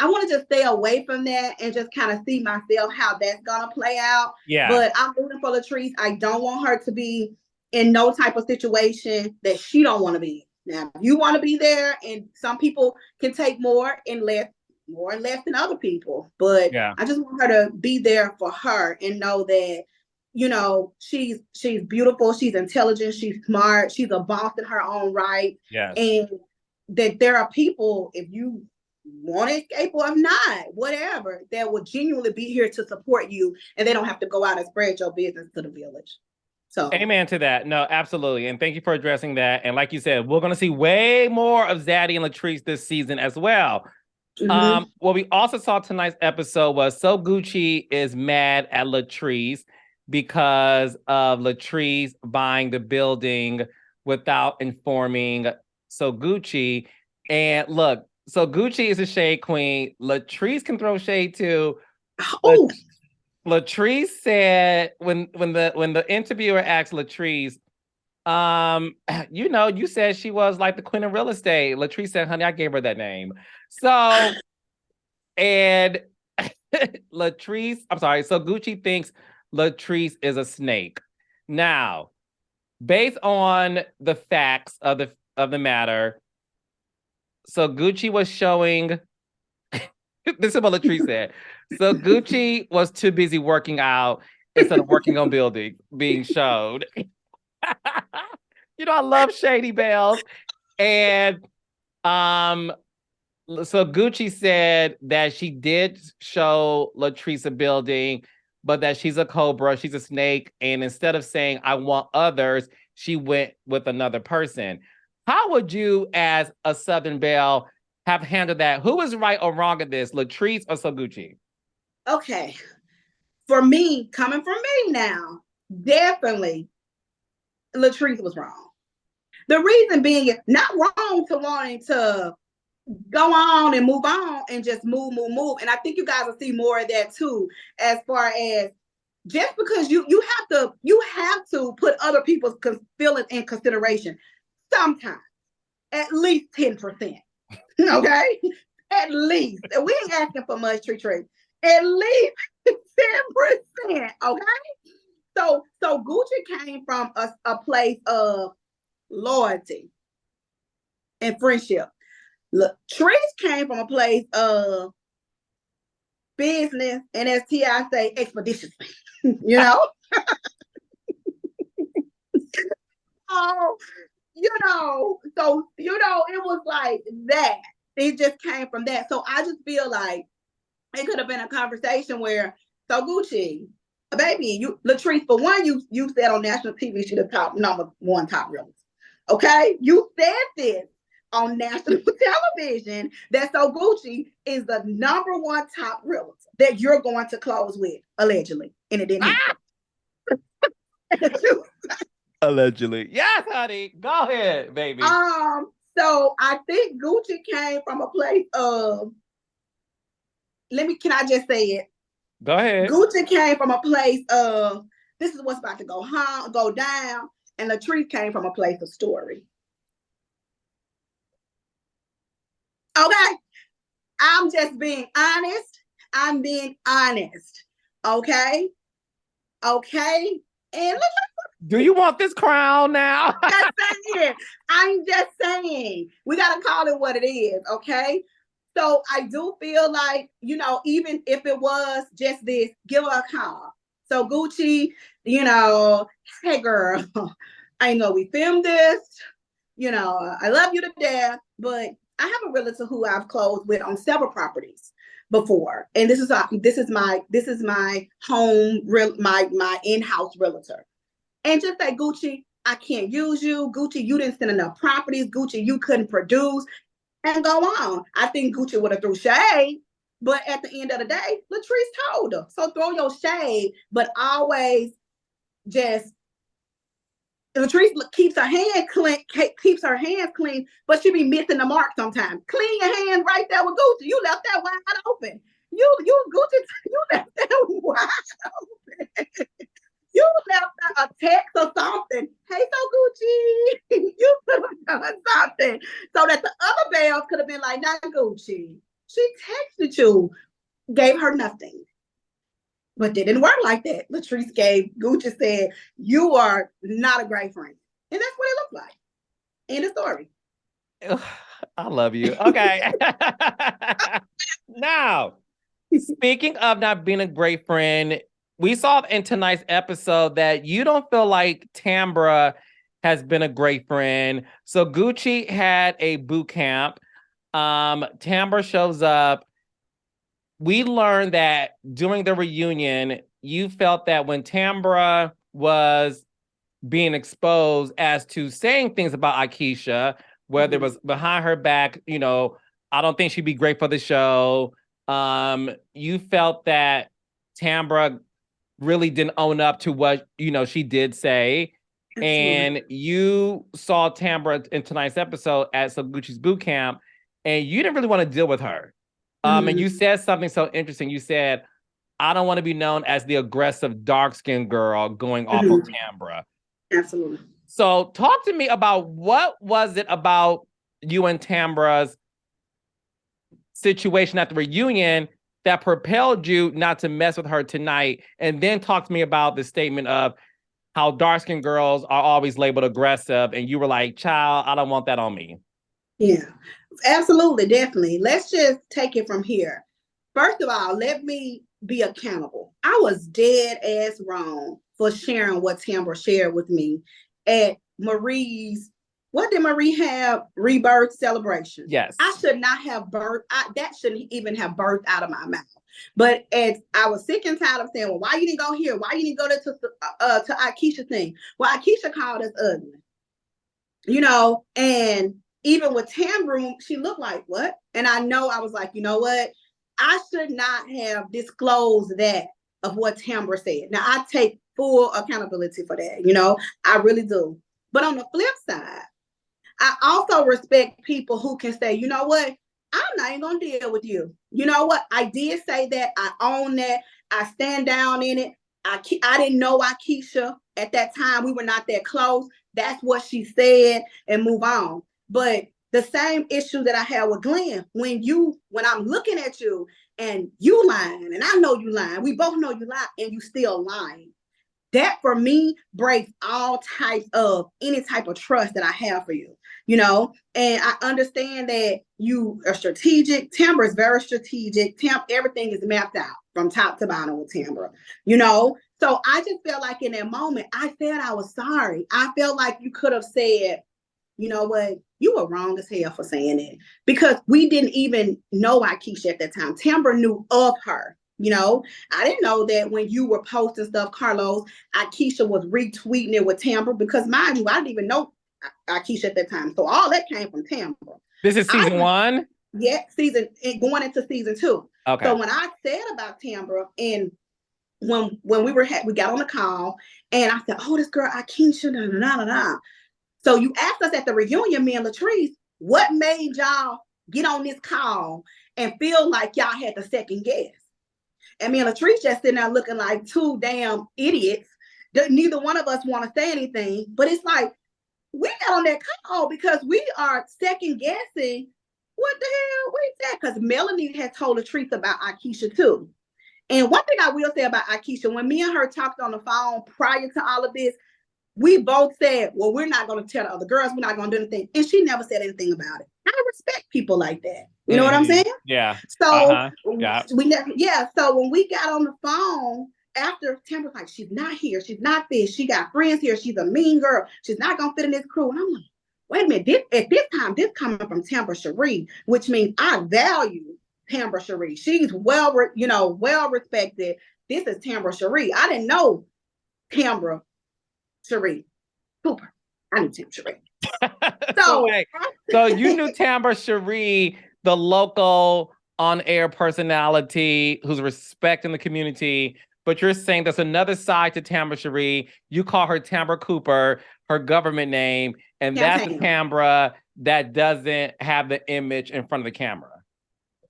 want to just stay away from that and just kind of see myself how that's going to play out. Yeah. But I'm rooting for Latrice. I don't want her to be in no type of situation that she don't want to be. Now, you want to be there, and some people can take more and less than other people. But yeah. I just want her to be there for her and know that, she's beautiful, she's intelligent, she's smart, she's a boss in her own right. Yes. And that there are people, if you want to escape or if not, whatever, that will genuinely be here to support you, and they don't have to go out and spread your business to the village. So amen to that. No, absolutely. And thank you for addressing that. And like you said, we're going to see way more of Zaddy and Latrice this season as well. What we also saw tonight's episode was So Gucci is mad at Latrice because of Latrice buying the building without informing So Gucci. And look, So Gucci is a shade queen. Latrice can throw shade too. Oh. Latrice said when the interviewer asked Latrice, you said she was like the queen of real estate. Latrice said, honey, I gave her that name. So, and Latrice, I'm sorry. So Gucci thinks Latrice is a snake. Now, based on the facts of the matter, so Gucci was showing, this is what Latrice said. So Gucci was too busy working out instead of working on being showed. I love Shady Bells. And so Gucci said that she did show Latrice a building, but that she's a cobra, she's a snake. And instead of saying, I want others, she went with another person. How would you, as a Southern Belle, have handled that? Who is right or wrong in this, Latrice or So Gucci? Okay. For me, coming from me now, definitely Latrice was wrong. The reason being, not wrong to wanting to go on and move on and just move. And I think you guys will see more of that too, as far as just because you have to put other people's feelings in consideration sometimes, at least 10%. Okay? At least. We ain't asking for much, Tree. At least 10%. Okay? So Gucci came from a place of loyalty and friendship. Look, Latrice came from a place of business, and as T.I. say, expeditiously. Oh, so it was like that. It just came from that. So I just feel like it could have been a conversation where, so Gucci, baby, Latrice, for one, you said on national TV she's the top number one top realtor. Okay, you said this on national television that So Gucci is the number one top realtor that you're going to close with, allegedly, and it didn't happen. Allegedly. Yes, honey. Go ahead, baby. So I think Gucci came from a place of, can I just say it? Go ahead. Gucci came from a place of, this is what's about to go down, and Latrice came from a place of story. Okay? I'm just being honest. I'm being honest. Okay? Okay? And look, do you want this crown now? I'm just saying. We got to call it what it is, okay? So I do feel like, even if it was just this, give her a call. So Gucci, hey girl, I know we filmed this. I love you to death, but I have a realtor who I've closed with on several properties before, and this is my home, my in-house realtor. And just say, Gucci, I can't use you. Gucci, you didn't send enough properties. Gucci, you couldn't produce. And go on. I think Gucci would have threw shade, but at the end of the day, Latrice told her. So throw your shade, but always just Latrice keeps her hands clean, but she be missing the mark sometimes. Clean your hands right there with Gucci. You left that wide open. You Gucci, you left that wide open. You left a text or something. Hey, so Gucci, you could have done something so that the other bells could have been like, not Gucci. She texted you, gave her nothing. But it didn't work like that. Latrice Gucci said, you are not a great friend. And that's what it looked like. End of story. I love you. Okay. Now, speaking of not being a great friend, we saw in tonight's episode that you don't feel like Tambra has been a great friend. So Gucci had a boot camp. Tambra shows up. We learned that during the reunion, you felt that when Tambra was being exposed as to saying things about Akeisha, whether it was behind her back, I don't think she'd be great for the show. You felt that Tambra really didn't own up to what, she did say. Absolutely. And you saw Tambra in tonight's episode at Gucci's boot camp, and you didn't really want to deal with her. And you said something so interesting. You said, I don't want to be known as the aggressive dark-skinned girl going off on Tambra. Absolutely. So talk to me about what was it about you and Tambra's situation at the reunion that propelled you not to mess with her tonight, and then talk to me about the statement of how dark-skinned girls are always labeled aggressive, and you were like, child, I don't want that on me. Yeah, absolutely, definitely. Let's just take it from here. First of all, let me be accountable. I was dead ass wrong for sharing what Tambra shared with me at Marie's. What did Marie have? Rebirth celebration. Yes. I should not have birthed. That shouldn't even have birthed out of my mouth. But as I was sick and tired of saying, well, why you didn't go here? Why you didn't go to Akeisha thing? Well, Akeisha called us ugly. And even with Tambra, she looked like what? And I was like, you know what? I should not have disclosed that of what Tambra said. Now, I take full accountability for that. I really do. But on the flip side, I also respect people who can say, you know what? I'm not even going to deal with you. You know what? I did say that. I own that. I stand down in it. I didn't know Akeisha at that time. We were not that close. That's what she said, and move on. But the same issue that I had with Glen, when I'm looking at you and you lying, and I know you lying, we both know you lie, and you still lying. That for me breaks all types of any type of trust that I have for you, and I understand that you are strategic. Tambra is very strategic. Everything is mapped out from top to bottom with Tambra, So I just felt like in that moment, I said I was sorry. I felt like you could have said, you know what, you were wrong as hell for saying it, because we didn't even know Akeisha at that time. Tambra knew of her. I didn't know that when you were posting stuff, Carlos, Akeisha was retweeting it with Tambra, because mind you, I didn't even know Akeisha at that time. So all that came from Tambra. This is season 1? Yeah, going into season 2. Okay. So when I said about Tambra, and when we got on the call, and I said, oh, this girl Akeisha, da, da, da, da. So you asked us at the reunion, me and Latrice, what made y'all get on this call and feel like y'all had the second guess? And me and Latrice just sitting there looking like two damn idiots. Neither one of us want to say anything, but it's like, we got on that call because we are second guessing what the hell we said. Because Melanie had told Latrice about Akeisha too. And one thing I will say about Akeisha, when me and her talked on the phone prior to all of this, we both said, well, we're not going to tell the other girls, we're not going to do anything. And she never said anything about it. I respect people like that. You know what I'm saying? Yeah. So we never, so when we got on the phone, after Tambra's like, she's not here, she's not this, she got friends here, she's a mean girl, she's not going to fit in this crew. And I'm like, wait a minute, at this time, this coming from Tambra Cherie, which means I value Tambra Cherie. She's well respected. This is Tambra Cherie. I didn't know Tambra Cherie Cooper. I knew Tambra Cherie. So you knew Tambra Cherie, the local on-air personality who's respecting the community, but you're saying there's another side to Tambra Cherie. You call her Tambra Cooper, her government name, and that's the Tambra that doesn't have the image in front of the camera.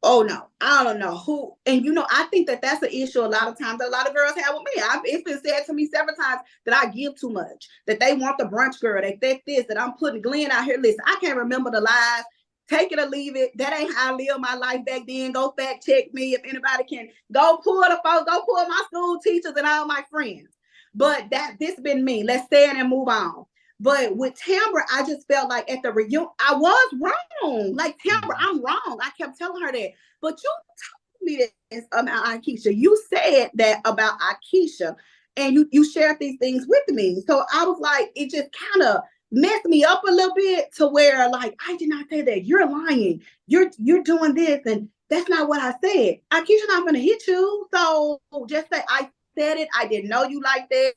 Oh no, I don't know who. And I think that's an issue a lot of times that a lot of girls have with me. It's been said to me several times that I give too much, that they want the brunch girl, they think this, that I'm putting Glen out here. Listen, I can't remember the lies. Take it or leave it. That ain't how I lived my life back then. Go fact check me if anybody can. Go pull the phone, go pull my school teachers and all my friends. But this been me. Let's stand and move on. But with Tambra, I just felt like at the reunion, I was wrong. Like, Tambra, I'm wrong. I kept telling her that. But you told me this about Akeisha. You said that about Akeisha, and you shared these things with me. So I was like, it just kind of messed me up a little bit to where, like, I did not say that. You're lying. You're doing this, and that's not what I said. Akeisha not going to hit you. So just say, I said it. I didn't know you like that.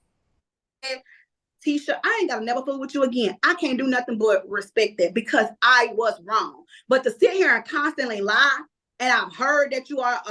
Tisha, I ain't gotta never fool with you again. I can't do nothing but respect that because I was wrong. But to sit here and constantly lie, and I've heard that you are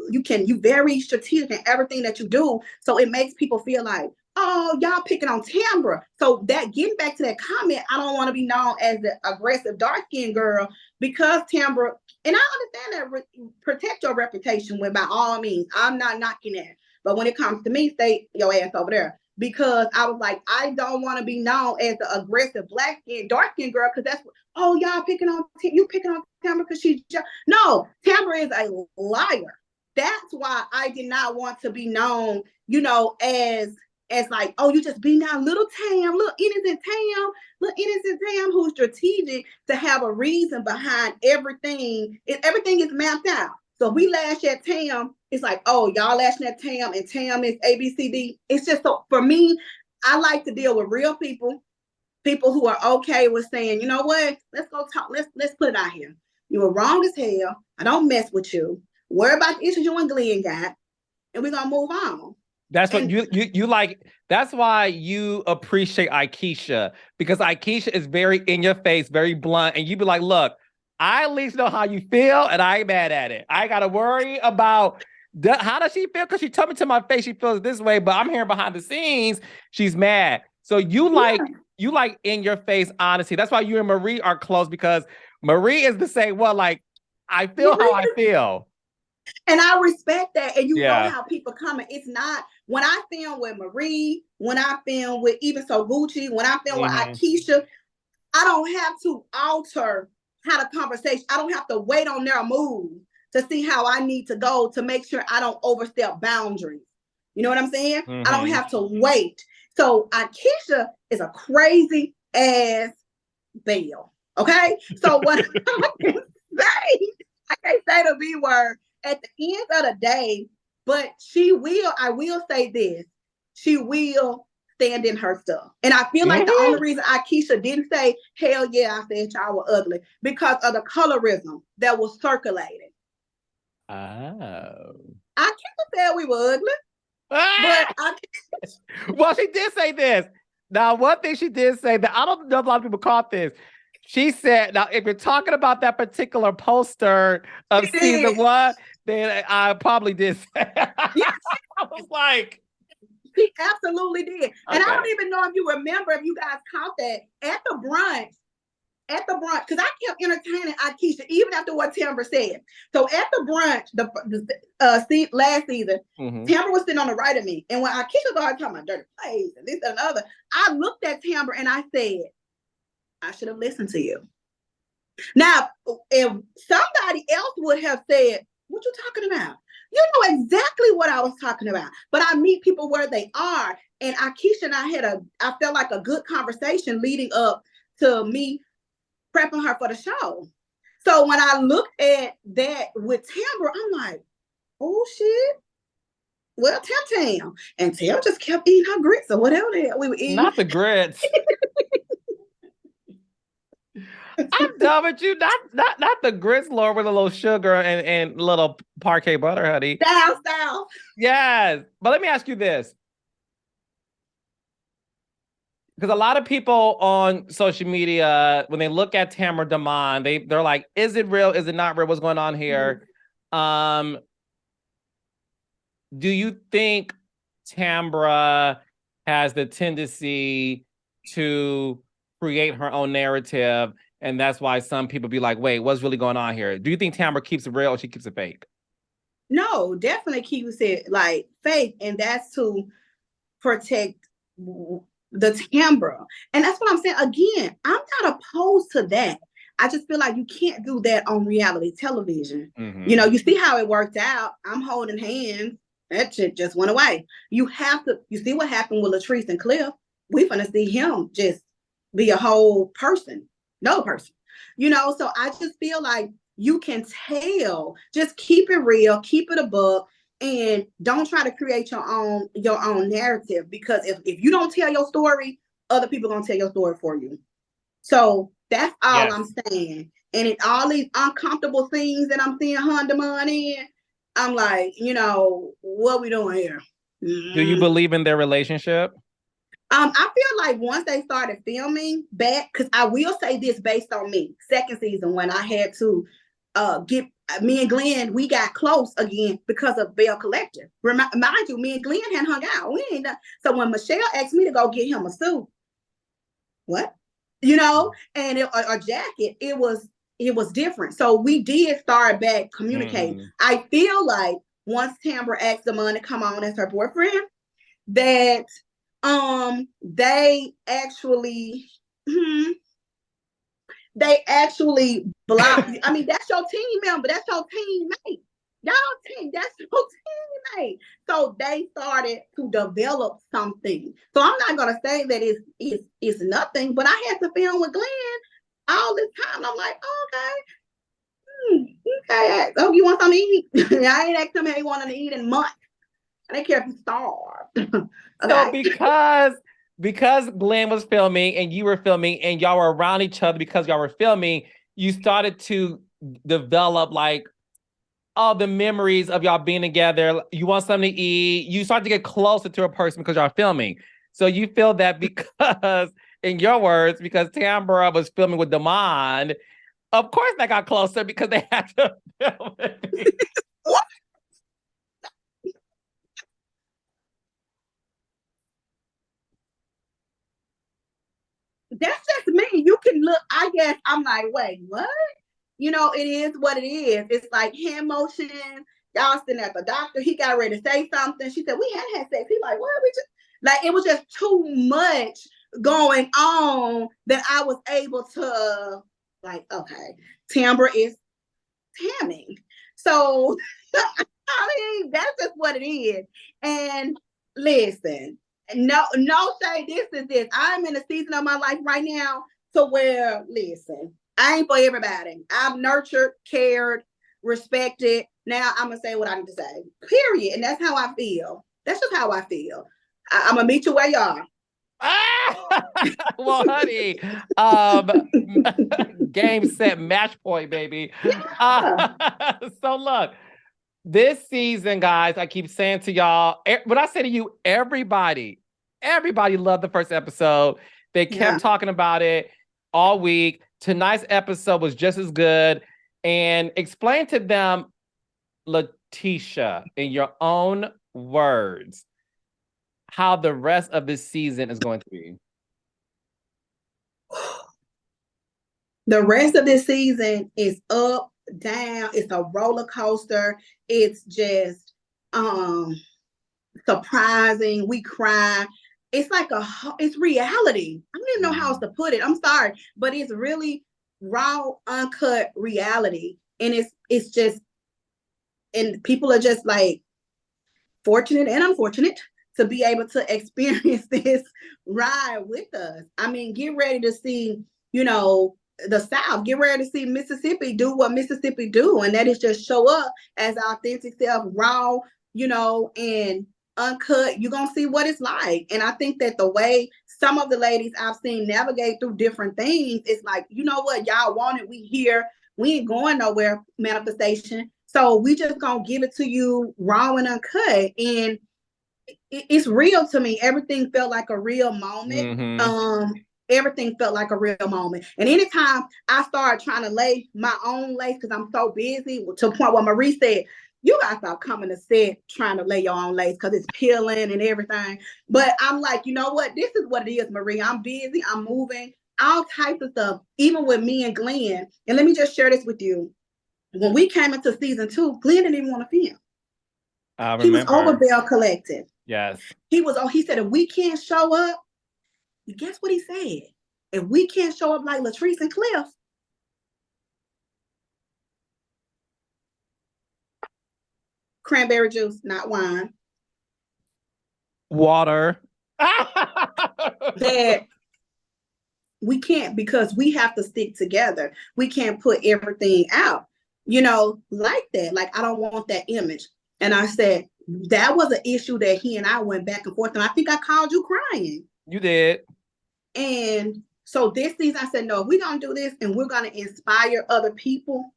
you very strategic in everything that you do. So it makes people feel like, oh, y'all picking on Tambra. So that getting back to that comment, I don't want to be known as the aggressive dark-skinned girl because Tambra, and I understand that protect your reputation by all means. I'm not knocking that. But when it comes to me, stay your ass over there. Because I was like, I don't want to be known as the aggressive black skin, dark skin girl, because that's what, oh, y'all picking on Tambra because she's just, no, Tambra is a liar. That's why I did not want to be known, as like, oh, you just being down little innocent Tam who's strategic to have a reason behind everything. Everything is mapped out. So we lash at Tam, it's like, oh, y'all lashing at Tam, and Tam is ABCD. It's just, so for me, I like to deal with real people who are okay with saying, you know what, let's go talk, let's put it out here. You were wrong as hell. I don't mess with you. Worry about the issues you and Glen got, and we're gonna move on. That's what you like. That's why you appreciate Akeisha, because Akeisha is very in your face, very blunt, and you be like, look, I at least know how you feel, and I ain't mad at it. I gotta worry about how does she feel? Because she told me to my face she feels this way, but I'm hearing behind the scenes she's mad. So you like in your face honesty. That's why you and Marie are close, because Marie is the same. Well, like, I feel how I feel, and I respect that. And you know how people come. It's not when I film with Marie, when I film with even so Gucci, when I film with Akeisha, I don't have to alter how the conversation. I don't have to wait on their move to see how I need to go to make sure I don't overstep boundaries. You know what I'm saying? I don't have to wait. So Akeisha is a crazy ass belle. Okay? So what I can't say the B word at the end of the day, but I will say this, she will stand in her stuff. And I feel like the only reason Akeisha didn't say, hell yeah, I said y'all were ugly, because of the colorism that was circulating. Oh. I can't say we were ugly. But well, she did say this. Now, one thing she did say that I don't know if a lot of people caught this. She said, now, if you're talking about that particular poster of season 1, then I probably did. Yes. I was like, she absolutely did. Okay. And I don't even know if you remember, if you guys caught that at the brunch, because I kept entertaining Akeisha even after what Tambra said. So at the brunch, the last season, Tambra was sitting on the right of me. And when Akeisha started talking about dirty plays and this and another, I looked at Tambra and I said, I should have listened to you. Now, if somebody else would have said, what you talking about? You know exactly what I was talking about. But I meet people where they are. And Akeisha and I felt like a good conversation leading up to me prepping her for the show. So when I looked at that with Tambra, I'm like, oh shit. Well, Tam. And Tam just kept eating her grits or whatever we were eating. Not the grits. I'm done with you. Not the grits, Lord, with a little sugar and little parquet butter, honey. Style. Yes. But let me ask you this. Because a lot of people on social media, when they look at Tamara Damon, they're like, is it real? Is it not real? What's going on here? Do you think Tambra has the tendency to create her own narrative, and that's why some people be like, wait, what's really going on here? Do you think Tambra keeps it real or she keeps it fake? No, definitely keeps it like fake, and that's to protect the Tambra. And that's what I'm saying. Again, I'm not opposed to that. I just feel like you can't do that on reality television. You know, you see how it worked out. I'm holding hands. That shit just went away. You see what happened with Latrice and Cliff. We're gonna see him just be a whole person, no person. You know, so I just feel like you can tell. Just keep it real, keep it a book, and don't try to create your own narrative, because if you don't tell your story, other people are gonna tell your story for you. So that's all I'm saying. And in all these uncomfortable things that I'm seeing Hondaman in, I'm like, you know, what we doing here? Do you believe in their relationship? I feel like once they started filming back, because I will say this based on me, second season when I had to get me and Glen, we got close again because of Bell Collective. Mind you, me and Glen hadn't hung out. We ain't done. So when Michelle asked me to go get him a suit, what? You know, and a jacket, it was different. So we did start back communicating. I feel like once Tambra asked the man to come on as her boyfriend, that they actually blocked. I mean, that's your team member, that's your teammate. That's your teammate. So they started to develop something. So I'm not gonna say that it's nothing, but I had to film with Glen all this time. I'm like, okay, oh, you want something to eat? I ain't asked him how he wanted to eat in months. I didn't care if he starved. Okay. So because Glen was filming and you were filming and y'all were around each other because y'all were filming, you started to develop like all the memories of y'all being together. You want something to eat. You start to get closer to a person because y'all filming. So you feel that because, in your words, because Tambra was filming with Damon, of course they got closer because they had to film it. What? That's just me. You can look, I guess I'm like, wait, what? You know, it is what it is. It's like hand motion. Y'all sitting at the doctor. He got ready to say something. She said, we had sex. He's like, what? We just, like, it was just too much going on that I was able to, like, okay, Tambra is tamming. So, I mean, that's just what it is. And listen, no say this is this. I'm in a season of my life right now to where, listen, I ain't for everybody. I'm nurtured, cared, respected. Now I'm gonna say what I need to say. Period. And that's how I feel. That's just how I feel. I'm gonna meet you where you are. Well, honey, game, set, match point, baby. Yeah. So look, this season, guys, I keep saying to y'all, when I say to you, everybody loved the first episode. They kept talking about it all week. tonight's episode was just as good. And explain to them, Lateshia, in your own words, how the rest of this season is going to be. The rest of this season is up, down. It's a roller coaster. It's just surprising. We cry. It's like it's reality. I don't even know how else to put it. I'm sorry, but it's really raw, uncut reality. And it's just, and people are just like fortunate and unfortunate to be able to experience this ride with us. I mean, get ready to see, the South. Get ready to see Mississippi do what Mississippi do, and that is just show up as authentic self, raw, and uncut. You're gonna see what it's like. And I think that the way some of the ladies I've seen navigate through different things, it's like, you know what, y'all want it, we here, we ain't going nowhere, manifestation. So we just gonna give it to you raw and uncut. And it's real to me. Everything felt like a real moment. Everything felt like a real moment. And anytime I started trying to lay my own lace, because I'm so busy, to a point where Marie said, you guys stop coming to set trying to lay your own lace because it's peeling and everything. But I'm like, you know what? This is what it is, Marie. I'm busy. I'm moving. All types of stuff, even with me and Glen. And let me just share this with you. When we came into season 2, Glen didn't even want to film. I remember. He was over Bell Collective. Yes. He said, if we can't show up, guess what he said? If we can't show up like Latrice and Cliff, cranberry juice, not wine. Water. That we can't, because we have to stick together. We can't put everything out, like that. Like, I don't want that image. And I said, that was an issue that he and I went back and forth. And I think I called you crying. You did. And so this season, I said, no, if we're going to do this and we're going to inspire other people,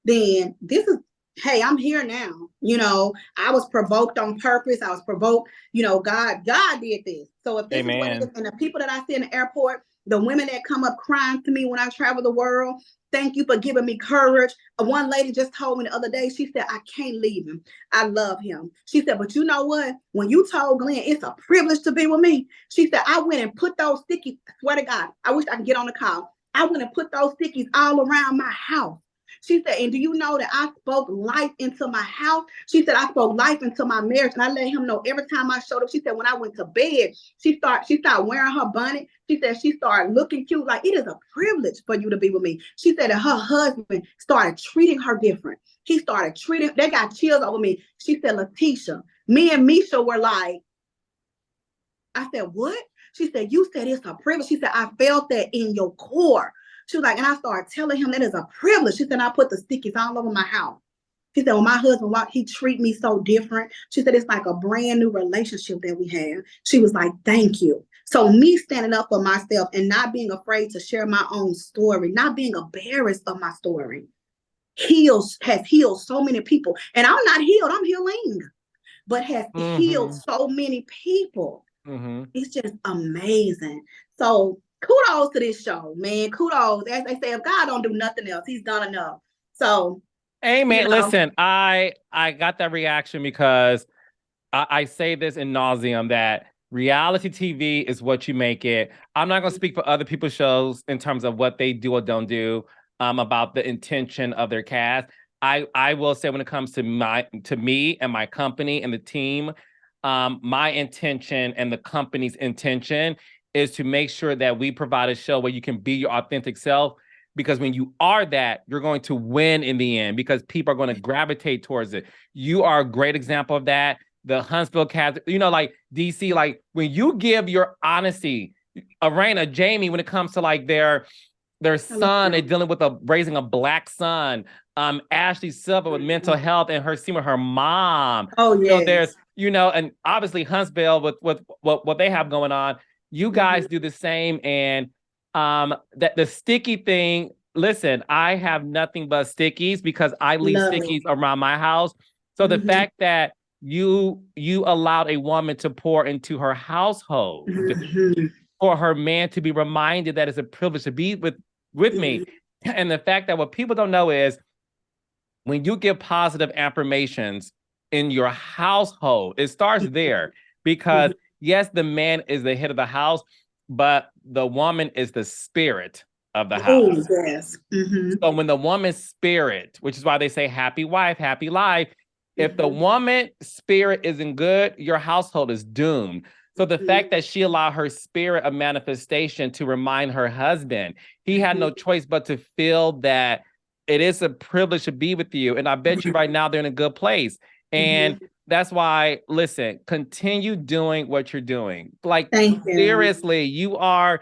then this is, hey, I'm here now. I was provoked on purpose. I was provoked, God did this. So if this Amen. Is what it is, and the people that I see in the airport, the women that come up crying to me when I travel the world, thank you for giving me courage. One lady just told me the other day, she said, I can't leave him. I love him. She said, but you know what? When you told Glen, it's a privilege to be with me. She said, I went and put those stickies, swear to God, I wish I could get on the call. I went and put those stickies all around my house. She said, and do you know that I spoke life into my house? She said, I spoke life into my marriage. And I let him know every time I showed up. She said, when I went to bed, she started wearing her bonnet. She said, she started looking cute. Like, it is a privilege for you to be with me. She said that her husband started treating her different. He started treating, they got chills over me. She said, Lateshia, me and Misha were like, I said, what? She said, you said it's a privilege. She said, I felt that in your core. She was like, and I started telling him that is a privilege. She said, I put the stickies all over my house. She said, when my husband walked, he treat me so different. She said, it's like a brand new relationship that we have. She was like, thank you. So me standing up for myself and not being afraid to share my own story, not being embarrassed of my story, has healed so many people. And I'm not healed, I'm healing, but has healed so many people. It's just amazing. So kudos to this show, man. Kudos. As they say, if God don't do nothing else, he's done enough. So, amen. Listen, I got that reaction because I say this in nauseum that reality TV is what you make it. I'm not going to speak for other people's shows in terms of what they do or don't do about the intention of their cast. I will say when it comes to me and my company and the team, my intention and the company's intention is to make sure that we provide a show where you can be your authentic self, because when you are that, you're going to win in the end because people are going to gravitate towards it. You are a great example of that. The Huntsville cast, like DC, like when you give your honesty, Arena, Jamie, when it comes to like their son, they're dealing with raising a Black son. Ashley Silva with mental health and her scene with her mom. Oh yeah. There's, and obviously Huntsville with what they have going on. You guys do the same, and that the sticky thing. Listen, I have nothing but stickies because I leave stickies around my house. So the fact that you allowed a woman to pour into her household, for her man to be reminded that it's a privilege to be with with me. And the fact that what people don't know is when you give positive affirmations in your household, it starts there because yes, the man is the head of the house, but the woman is the spirit of the house. Oh, yes. So when the woman's spirit, which is why they say happy wife, happy life, if the woman spirit isn't good, your household is doomed. So the fact that she allowed her spirit of manifestation to remind her husband, he had no choice but to feel that it is a privilege to be with you. And I bet you right now they're in a good place. And that's why, listen, continue doing what you're doing. Like, seriously, you are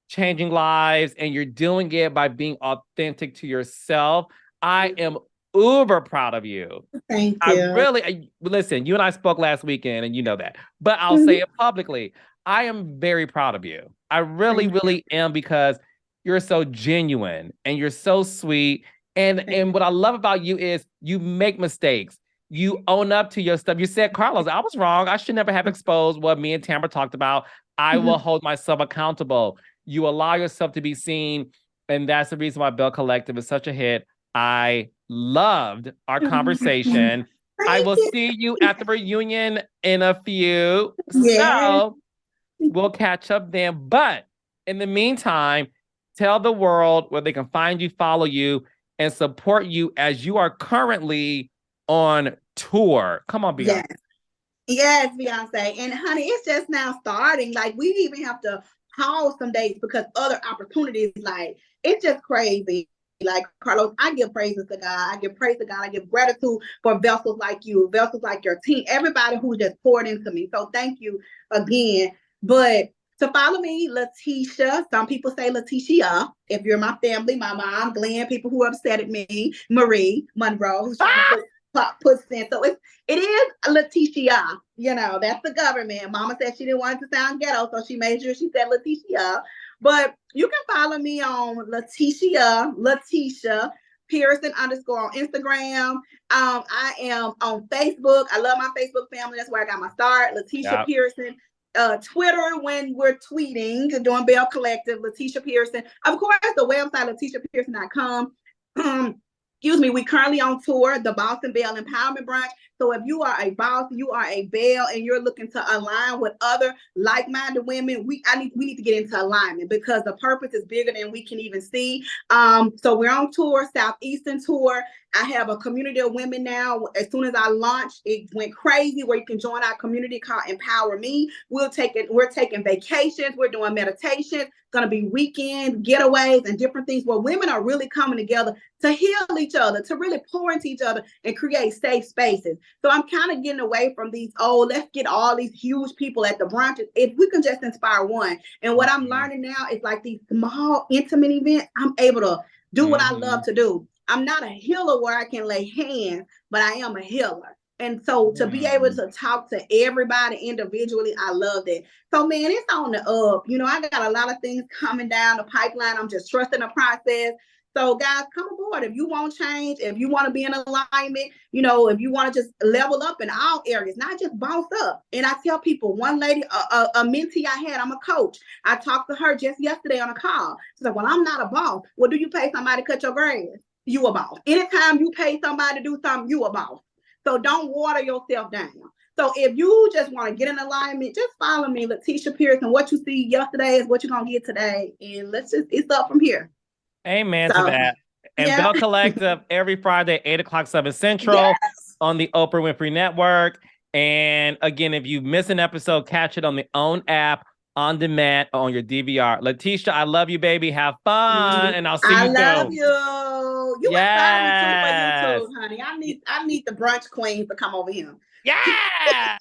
changing lives and you're doing it by being authentic to yourself. I am uber proud of you. Thank you. Listen, you and I spoke last weekend and you know that, but I'll say it publicly. I am very proud of you. I really, really am, because you're so genuine and you're so sweet. And what I love about you is you make mistakes. You own up to your stuff. You said, Carlos, I was wrong. I should never have exposed what me and Tambra talked about. I will hold myself accountable. You allow yourself to be seen. And that's the reason why Bell Collective is such a hit. I loved our conversation. I will see you at the reunion in a few. So we'll catch up then. But in the meantime, tell the world where they can find you, follow you, and support you as you are currently on tour. Come on, Beyonce. Yes, Beyonce. And honey, it's just now starting. Like, we even have to pause some days because other opportunities, like, it's just crazy. Like, Carlos, I give praises to God. I give praise to God. I give gratitude for vessels like you, vessels like your team, everybody who just poured into me. So thank you again. But to follow me, Lateshia. Some people say Lateshia. If you're my family, my mom, Glen, people who upset at me, Marie Monroe, who's trying to put in. So it is Lateshia. You know, that's the government. Mama said she didn't want it to sound ghetto, so she made sure she said Lateshia. But you can follow me on Lateshia Pearson _ on Instagram. I am on Facebook. I love my Facebook family. That's where I got my start. Lateshia Pearson. Twitter, when we're tweeting, doing Bell Collective, Lateshia Pearson. Of course, the website, LateshiaPearson.com. Excuse me, we currently on tour, the Boston Bell Empowerment Branch. So if you are a boss, you are a Bell, and you're looking to align with other like-minded women, we need to get into alignment, because the purpose is bigger than we can even see. So we're on tour, Southeastern tour. I have a community of women now. As soon as I launched, it went crazy, where you can join our community called Empower Me. We're taking vacations. We're doing meditations. Going to be weekend getaways and different things where women are really coming together to heal each other, to really pour into each other and create safe spaces. So I'm kind of getting away from these, let's get all these huge people at the branches. If we can just inspire one. And what I'm learning now is, like, these small, intimate events, I'm able to do what I love to do. I'm not a healer where I can lay hands, but I am a healer. And so to be able to talk to everybody individually, I love that. So, man, it's on the up. You know, I got a lot of things coming down the pipeline. I'm just trusting the process. So, guys, come aboard. If you want change, if you want to be in alignment, you know, if you want to just level up in all areas, not just boss up. And I tell people, one lady, a mentee I had, I'm a coach. I talked to her just yesterday on a call. She's like, well, I'm not a boss. Well, do you pay somebody to cut your grass? You a boss. Anytime you pay somebody to do something, you a boss. So don't water yourself down. So if you just want to get in alignment, just follow me, Lateshia Pearson. What you see yesterday is what you're going to get today. And it's up from here. Amen to that. And Bell Collective every Friday, 8 o'clock, 7 Central on the Oprah Winfrey Network. And again, if you miss an episode, catch it on the OWN app, on demand, on your DVR. Lateshia, I love you, baby. Have fun. And I'll see you soon. I love you. You inspired me too for YouTube, honey. I need the brunch queens to come over here. Yeah.